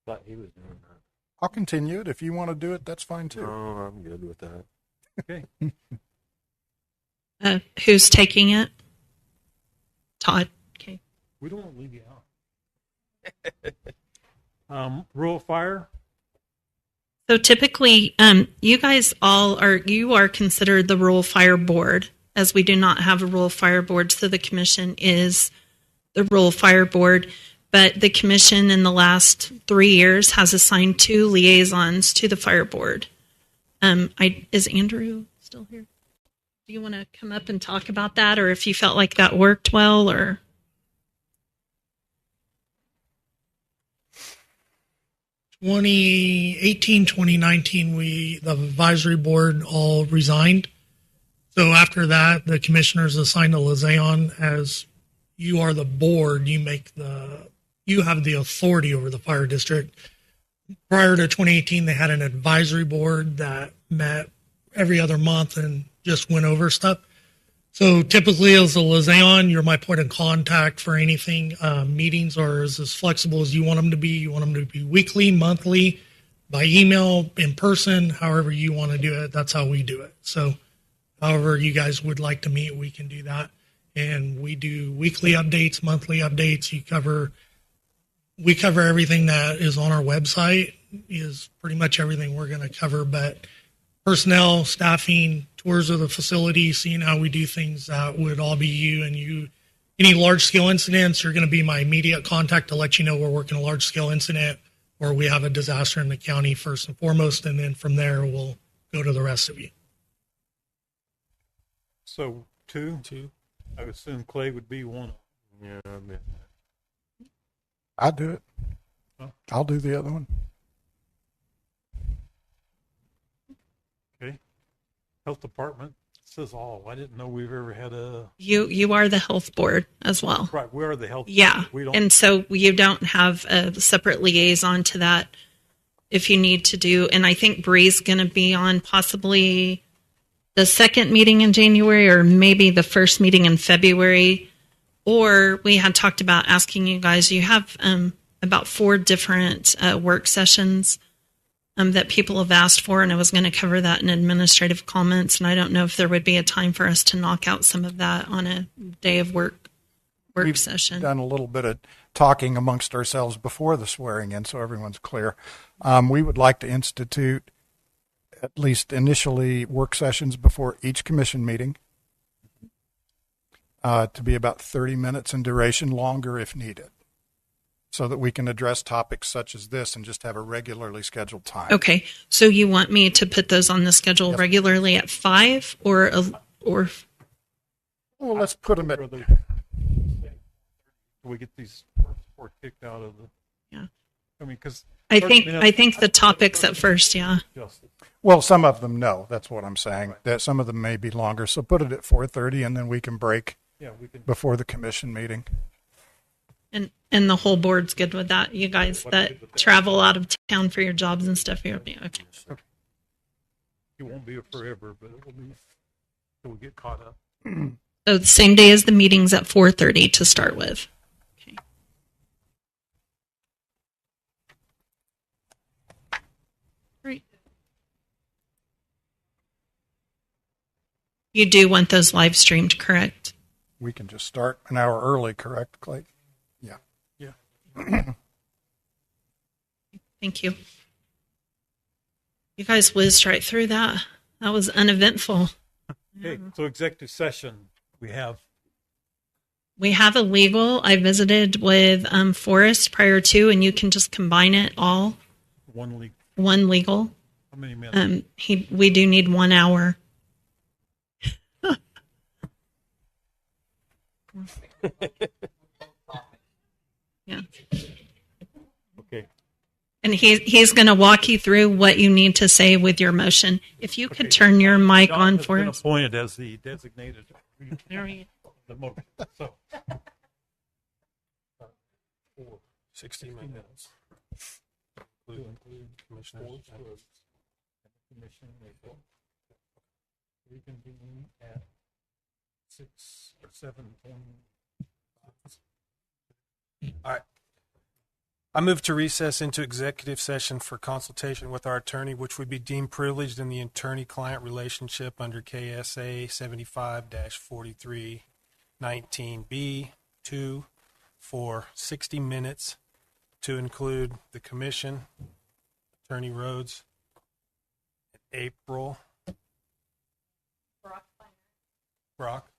Thought he was doing that. I'll continue it. If you want to do it, that's fine too. No, I'm good with that. Okay. who's taking it? Todd. Okay. We don't want to leave you out. Rural Fire. So typically, you guys you are considered the rural fire board, as we do not have a rural fire board. So the commission is the rural fire board, but the commission in the last 3 years has assigned 2 liaisons to the fire board. Is Andrew still here? Do you want to come up and talk about that, or if you felt like that worked well, or? 2018, 2019, the advisory board all resigned. So after that, the commissioners assigned a liaison. As you are the board, you have the authority over the fire district. Prior to 2018, they had an advisory board that met every other month and just went over stuff. So typically as a liaison, you're my point of contact for anything. Meetings are as flexible as you want them to be. You want them to be weekly, monthly, by email, in person, however you want to do it. That's how we do it. So However, you guys would like to meet, we can do that. And we do weekly updates, monthly updates. We cover everything that is on our website, is pretty much everything we're going to cover, but personnel, staffing, tours of the facility, seeing how we do things, that would all be you. And you, any large scale incidents, you're going to be my immediate contact to let you know we're working a large scale incident or we have a disaster in the county first and foremost. And then from there, we'll go to the rest of you. So two? I would assume Clay would be one. Yeah, I mean, I'll do it. Huh? I'll do the other one. Okay. Health Department says all. I didn't know we've ever had a. You are the health board as well. Right, we are the health. Yeah, We don't. and so you don't have a separate liaison to that if you need to do. And I think Bree's going to be on possibly the second meeting in January or maybe the first meeting in February. Or we had talked about asking you guys, you have about 4 different work sessions that people have asked for, and I was going to cover that in administrative comments. And I don't know if there would be a time for us to knock out some of that on a day of work We've session. done a little bit of talking amongst ourselves before the swearing in, so everyone's clear. We would like to institute, at least initially, work sessions before each commission meeting to be about 30 minutes in duration, longer if needed, so that we can address topics such as this and just have a regularly scheduled time. Okay, so you want me to put those on the schedule Yes. regularly at 5 or Well, let's put them at. We get these four kicked out of the. Yeah. I mean, because I think the topics at first, yeah. Well, some of them no. That's what I'm saying. That some of them may be longer. So put it at 4:30, and then we can break. Yeah, we can. Before the commission meeting. And the whole board's good with that. You guys that travel out of town for your jobs and stuff, you'll be okay. It won't be forever, but it will be till we get caught up. So the same day as the meetings at 4:30 to start with. Okay. Great. You do want those live streamed, correct? We can just start an hour early, correct, Clay? Yeah. Yeah. Thank you. You guys whizzed right through that. That was uneventful. Okay, so executive session, we have. We have a legal. I visited with Forrest prior to, and you can just combine it all. One legal. One legal. How many minutes? We do need 1 hour. Yeah. Okay. And he's going to walk you through what you need to say with your motion. If you could turn your mic John on has for been us. appointed as the designated. There he is. The motion. So. 60 minutes. Include commissioners. Commission reconvene at 6 or 7. All right. I move to recess into executive session for consultation with our attorney, which would be deemed privileged in the attorney-client relationship under KSA 75-4319B2 for 60 minutes to include the commission, Attorney Rhodes, April. Brock.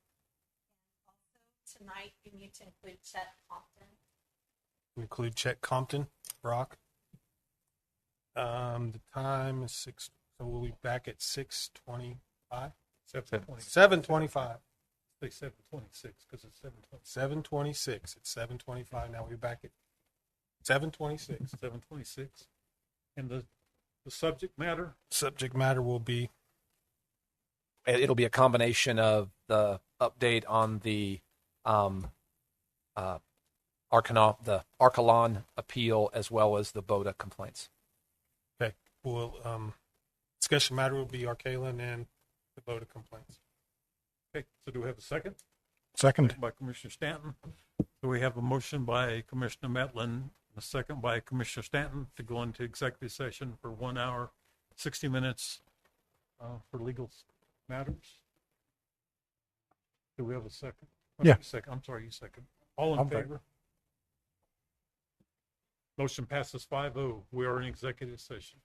Tonight, you need to include Chet Compton. Include Chet Compton, Brock. The time is 6, so we'll be back at 6:25. 7:25. Say 7:26 because it's 7:20. 7:26. It's 7:25. Now we're back at 7:26. 7:26. And the subject matter? Subject matter will be. It'll be a combination of the update on the Arcalon appeal as well as the Boda complaints. Okay. Well, discussion matter will be Arcalon and the Boda complaints. Okay. So do we have a second? Second. By Commissioner Stanton. So we have a motion by Commissioner Metlin, and a second by Commissioner Stanton to go into executive session for 1 hour, 60 minutes for legal matters. Do we have a second? Yeah. Second. I'm sorry, you second. All in I'm back. favor? Motion passes 5-0. We are in executive session.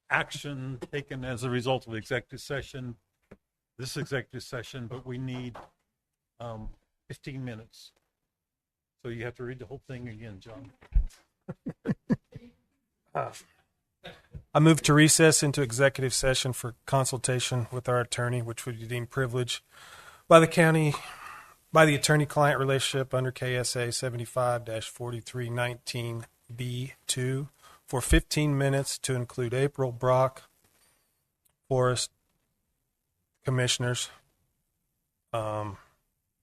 action taken as a result of executive session, this executive session, but we need 15 minutes. So you have to read the whole thing again, John. I move to recess into executive session for consultation with our attorney, which would be deemed privileged by the county, by the attorney-client relationship under KSA 75-4319B2 for 15 minutes to include April, Brock, Forrest, commissioners, to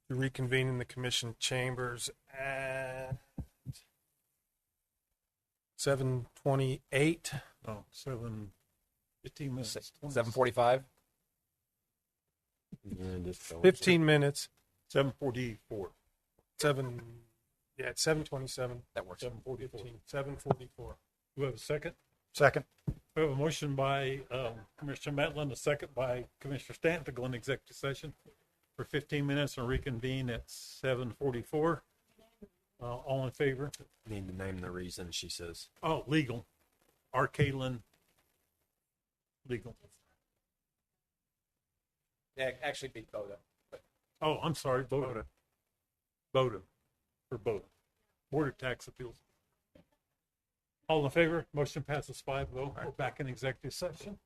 reconvene in the commission chambers at 7:28. Oh, 15 minutes. 7:45. 15 minutes. 7:44. 7:27. That works. 7:44. 7:44. Do we have a second? Second. We have a motion by Commissioner Matlin, a second by Commissioner Stanton to go into executive session for 15 minutes and reconvene at 7:44. All in favor? Need to name the reason, she says. Oh, legal. R. Kalen, legal. Yeah, actually beat Boda. Oh, I'm sorry, Boda. Boda, for Boda. Board of Tax Appeals. All in favor? Motion passes 5-0. We're back in executive session.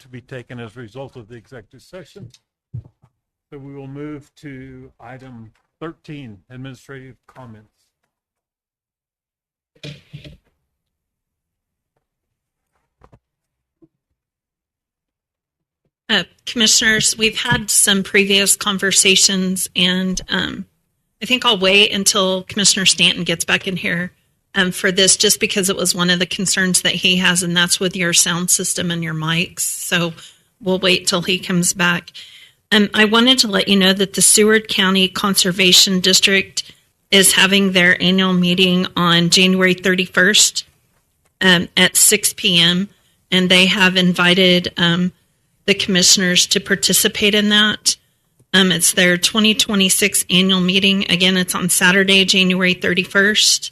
to be taken as a result of the executive session. So we will move to item 13, administrative comments. Commissioners, we've had some previous conversations, and I think I'll wait until Commissioner Stanton gets back in here for this, just because it was one of the concerns that he has, and that's with your sound system and your mics. So we'll wait till he comes back. I wanted to let you know that the Seward County Conservation District is having their annual meeting on January 31st at 6 p.m., and they have invited the commissioners to participate in that. It's their 2026 annual meeting. Again, it's on Saturday, January 31st.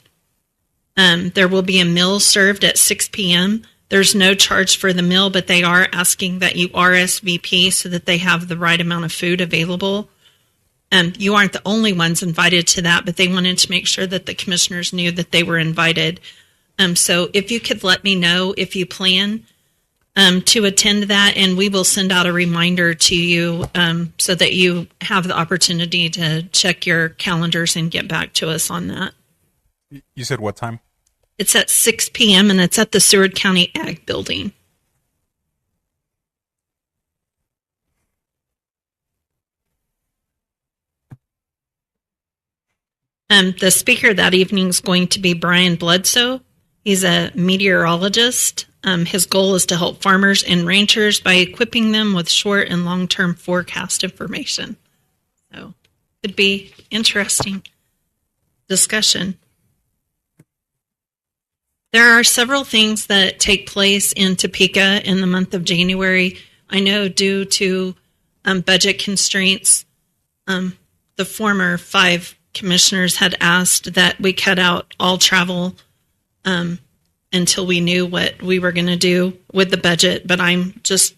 There will be a meal served at 6 p.m. There's no charge for the meal, but they are asking that you RSVP so that they have the right amount of food available. You aren't the only ones invited to that, but they wanted to make sure that the commissioners knew that they were invited. So if you could let me know if you plan to attend that, and we will send out a reminder to you so that you have the opportunity to check your calendars and get back to us on that. You said what time? It's at 6 p.m. and it's at the Seward County Ag Building. The speaker that evening is going to be Brian Bledsoe. He's a meteorologist. His goal is to help farmers and ranchers by equipping them with short and long-term forecast information. So, could be interesting discussion. There are several things that take place in Topeka in the month of January. I know due to budget constraints, the former 5 commissioners had asked that we cut out all travel until we knew what we were going to do with the budget. But I'm just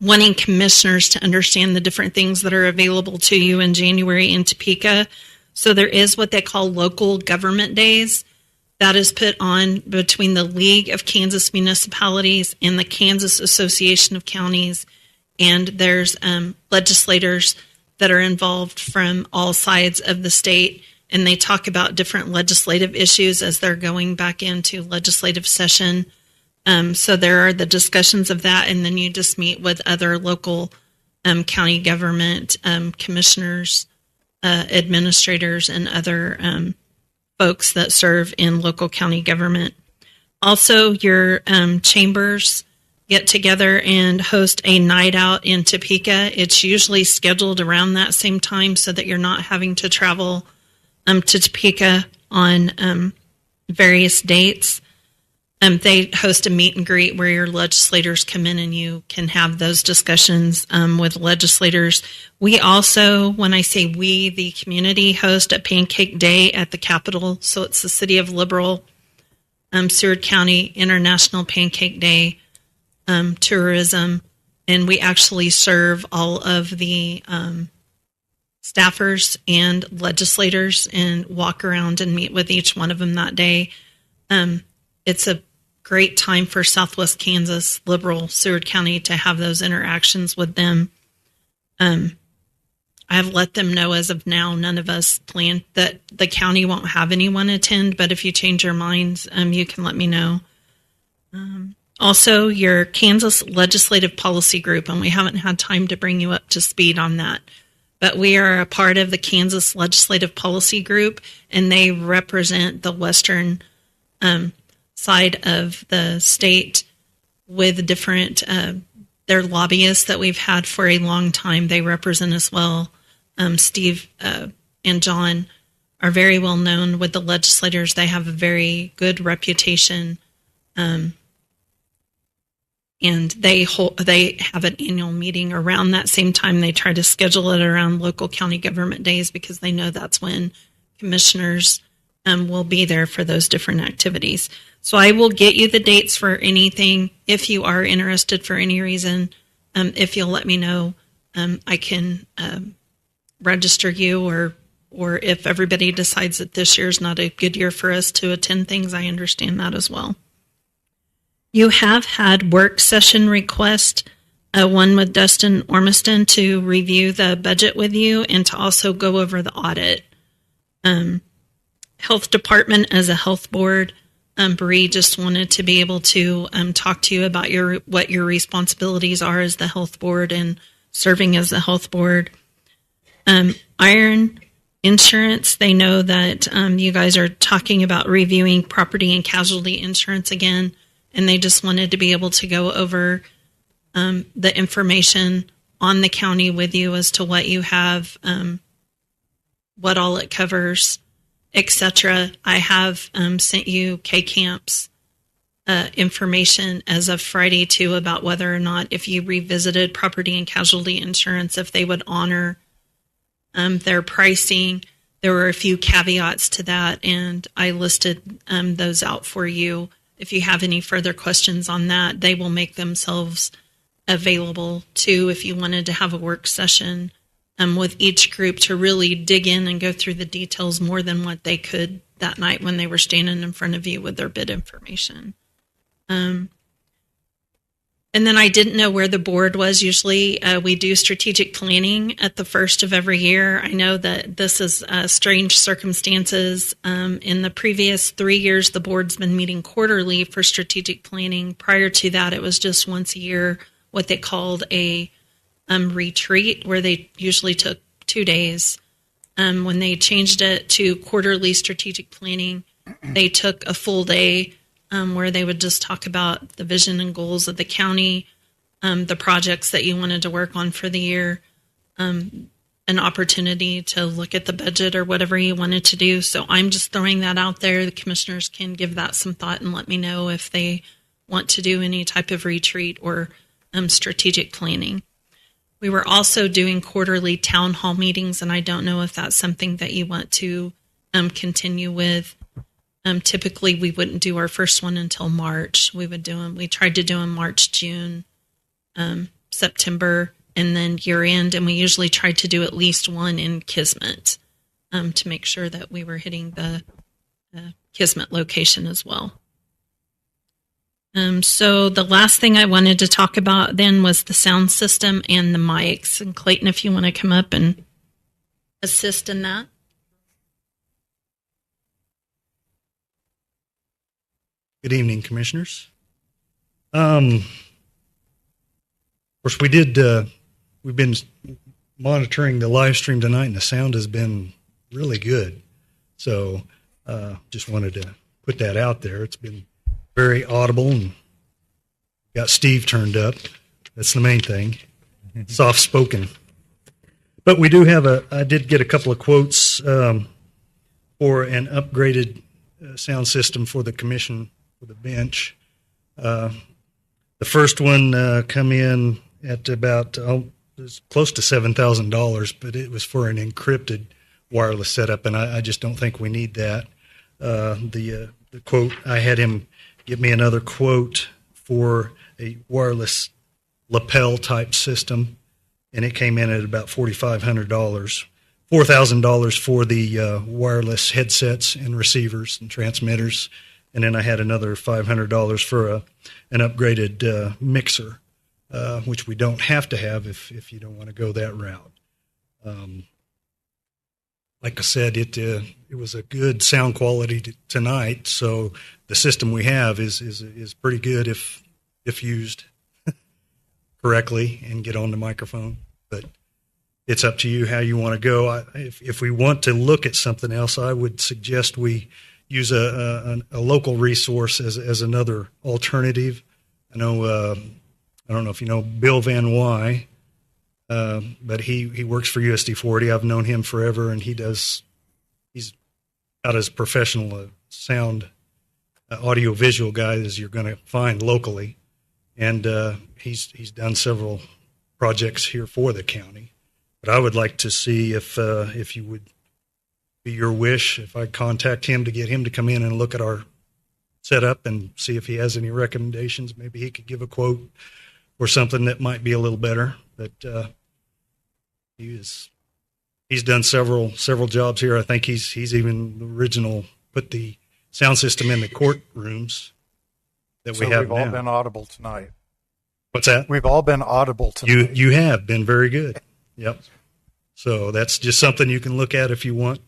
wanting commissioners to understand the different things that are available to you in January in Topeka. So there is what they call local government days. That is put on between the League of Kansas Municipalities and the Kansas Association of Counties. And there's legislators that are involved from all sides of the state. And they talk about different legislative issues as they're going back into legislative session. So there are the discussions of that. And then you just meet with other local county government commissioners, administrators, and other folks that serve in local county government. Also, your chambers get together and host a night out in Topeka. It's usually scheduled around that same time so that you're not having to travel to Topeka on various dates. They host a meet and greet where your legislators come in and you can have those discussions with legislators. We also, when I say we, the community, host a Pancake Day at the Capitol. So it's the City of Liberal, Seward County International Pancake Day tourism. And we actually serve all of the staffers and legislators and walk around and meet with each one of them that day. It's a great time for Southwest Kansas, Liberal, Seward County to have those interactions with them. I've let them know as of now, none of us plan that the county won't have anyone attend, but if you change your minds, you can let me know. Also, your Kansas Legislative Policy Group, and we haven't had time to bring you up to speed on that, but we are a part of the Kansas Legislative Policy Group, and they represent the western side of the state with different, their lobbyists that we've had for a long time. They represent us well. Steve and John are very well known with the legislators. They have a very good reputation. And they have an annual meeting around that same time. They try to schedule it around local county government days because they know that's when commissioners will be there for those different activities. So I will get you the dates for anything if you are interested for any reason. If you'll let me know, I can register you, or if everybody decides that this year is not a good year for us to attend things, I understand that as well. You have had work session request, one with Dustin Ormiston to review the budget with you and to also go over the audit. Health department as a health board, Bree just wanted to be able to talk to you about what your responsibilities are as the health board and serving as the health board. Iron insurance, they know that you guys are talking about reviewing property and casualty insurance again, and they just wanted to be able to go over the information on the county with you as to what you have, what all it covers, etc. I have sent you K-Camp's information as of Friday too about whether or not if you revisited property and casualty insurance, if they would honor their pricing. There were a few caveats to that, and I listed those out for you. If you have any further questions on that, they will make themselves available too if you wanted to have a work session with each group to really dig in and go through the details more than what they could that night when they were standing in front of you with their bid information. And then I didn't know where the board was. Usually we do strategic planning at the first of every year. I know that this is strange circumstances. In the previous 3 years, the board's been meeting quarterly for strategic planning. Prior to that, it was just once a year, what they called a retreat, where they usually took 2 days. When they changed it to quarterly strategic planning, they took a full day where they would just talk about the vision and goals of the county, the projects that you wanted to work on for the year, an opportunity to look at the budget or whatever you wanted to do. So I'm just throwing that out there. The commissioners can give that some thought and let me know if they want to do any type of retreat or strategic planning. We were also doing quarterly town hall meetings, and I don't know if that's something that you want to continue with. Typically, we wouldn't do our first one until March. We tried to do them March, June, September, and then year end. And we usually tried to do at least one in Kismet to make sure that we were hitting the Kismet location as well. So the last thing I wanted to talk about then was the sound system and the mics. And Clayton, if you want to come up and assist in that. Good evening, commissioners. Of course, we've been monitoring the live stream tonight, and the sound has been really good. So just wanted to put that out there. It's been very audible, and got Steve turned up. That's the main thing. Soft-spoken. But we do have I did get a couple of quotes for an upgraded sound system for the commission, for the bench. The first one come in at about close to $7,000, but it was for an encrypted wireless setup, and I just don't think we need that. The quote, I had him give me another quote for a wireless lapel type system, and it came in at about $4,500. $4,000 for the wireless headsets and receivers and transmitters. And then I had another $500 for an upgraded mixer, which we don't have to have if you don't want to go that route. Like I said, it was a good sound quality tonight, so the system we have is pretty good if used correctly and get on the microphone. But it's up to you how you want to go. If we want to look at something else, I would suggest we use a local resource as another alternative. I know I don't know if you know Bill Van Wy, but he works for USD40. I've known him forever, and he's about as professional a sound audio-visual guy as you're going to find locally. And he's done several projects here for the county. But I would like to see if you would be your wish, if I contact him to get him to come in and look at our setup and see if he has any recommendations. Maybe he could give a quote or something that might be a little better. But he's done several jobs here. I think he's even the original, put the sound system in the courtrooms that So we have we've all now. been audible tonight. What's that? We've all been audible tonight. You have been very good. Yep. So that's just something you can look at if you want.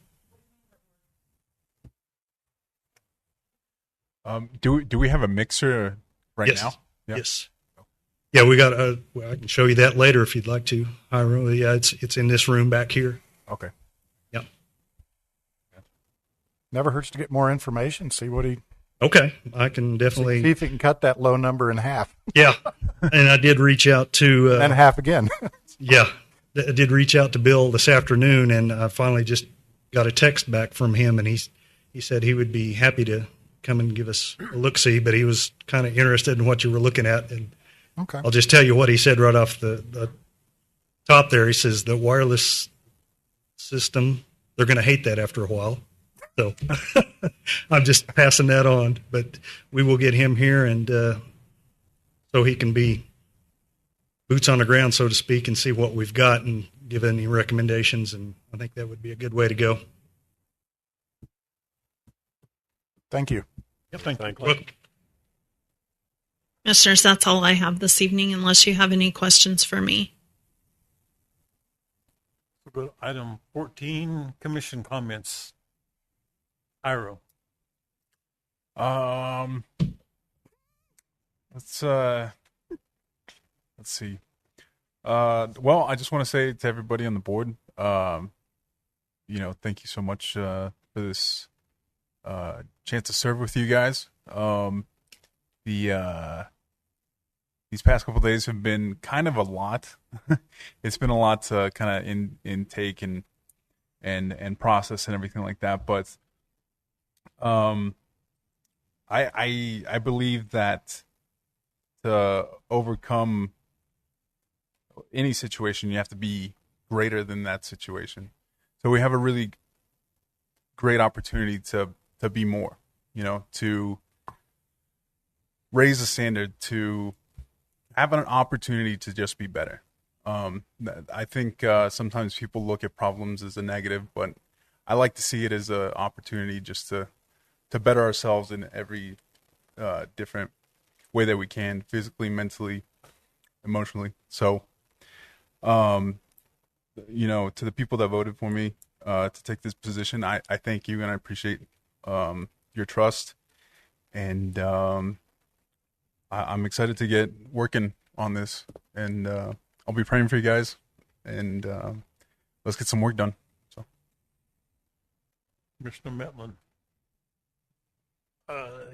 Do we have a mixer right Yes. now? Yeah. Yes. Yeah, we got well, I can show you that later if you'd like to. Hiram. Yeah, it's in this room back here. Okay. Yep. Never hurts to get more information. See what he. Okay, I can definitely See if he can cut that low number in half. Yeah, and I did reach out to and half again. Yeah, I did reach out to Bill this afternoon, and I finally just got a text back from him, and he said he would be happy to come and give us a look-see, but he was kind of interested in what you were looking at. And Okay. I'll just tell you what he said right off the top there. He says the wireless system, they're going to hate that after a while. So I'm just passing that on, but we will get him here and so he can be boots on the ground, so to speak, and see what we've got and give any recommendations. And I think that would be a good way to go. Thank you. Yep. Thank you. Look, Commissioners, that's all I have this evening, unless you have any questions for me. We'll go to item 14, commission comments. Iro. Let's see. Well, I just want to say to everybody on the board, thank you so much for this chance to serve with you guys. These past couple of days have been kind of a lot. It's been a lot to kind of intake and process and everything like that. But I believe that to overcome any situation, you have to be greater than that situation. So we have a really great opportunity to be more, to raise the standard, to have an opportunity to just be better. I think sometimes people look at problems as a negative, but I like to see it as an opportunity just to better ourselves in every different way that we can, physically, mentally, emotionally. So, to the people that voted for me to take this position, I thank you and I appreciate your trust. And I'm excited to get working on this. And I'll be praying for you guys. And let's get some work done. So, Commissioner Metlin.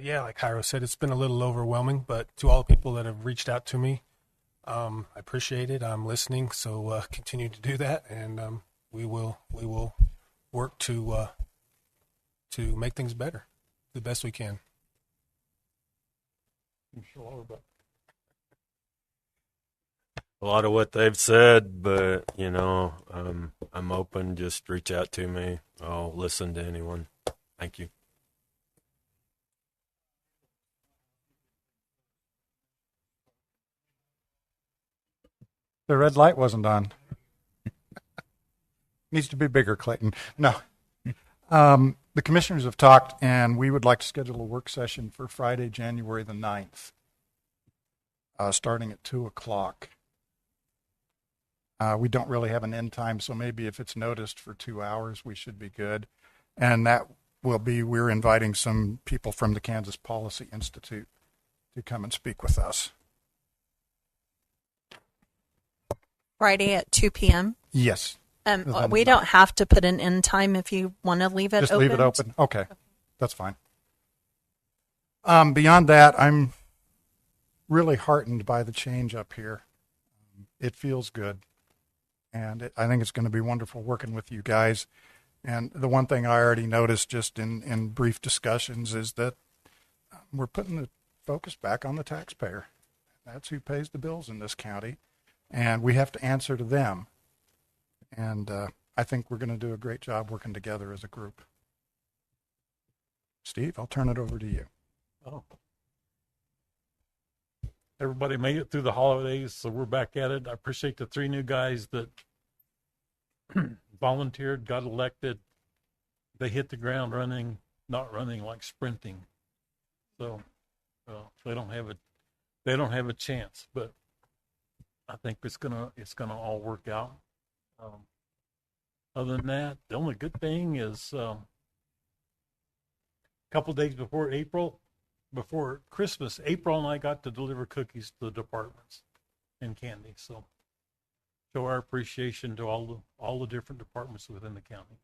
Yeah, like Cairo said, it's been a little overwhelming, but to all the people that have reached out to me, I appreciate it. I'm listening, so continue to do that, and we will work to make things better, the best we can. A lot of what they've said, but I'm open. Just reach out to me. I'll listen to anyone. Thank you. The red light wasn't on. Needs to be bigger, Clayton. No. The commissioners have talked, and we would like to schedule a work session for Friday, January the 9th, starting at 2 o'clock. We don't really have an end time, so maybe if it's noticed for 2 hours, we should be good. And that will be, we're inviting some people from the Kansas Policy Institute to come and speak with us. Friday at 2 p.m. Yes. We don't have to put an end time if you want to leave it Just open. leave it open. Okay. That's fine. Beyond that, I'm really heartened by the change up here. It feels good. And I think it's going to be wonderful working with you guys. And the one thing I already noticed just in brief discussions is that we're putting the focus back on the taxpayer. That's who pays the bills in this county. And we have to answer to them. And I think we're going to do a great job working together as a group. Steve, I'll turn it over to you. Oh. Everybody made it through the holidays, so we're back at it. I appreciate the 3 new guys that volunteered, got elected. They hit the ground running, not running like sprinting. So They don't have a chance, but I think it's gonna all work out. Other than that, the only good thing is a couple days before Christmas, April and I got to deliver cookies to the departments and candy. So show our appreciation to all the different departments within the county.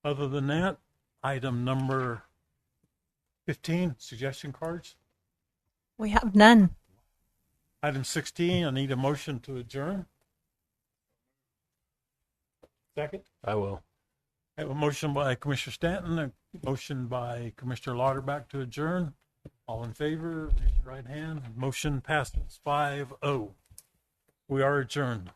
Other than that, item number 15, suggestion cards. We have none. Item 16, I need a motion to adjourn. Second? I will. I have a motion by Commissioner Stanton, a motion by Commissioner Lauterbach to adjourn. All in favor, raise your right hand. Motion passes 5-0. We are adjourned.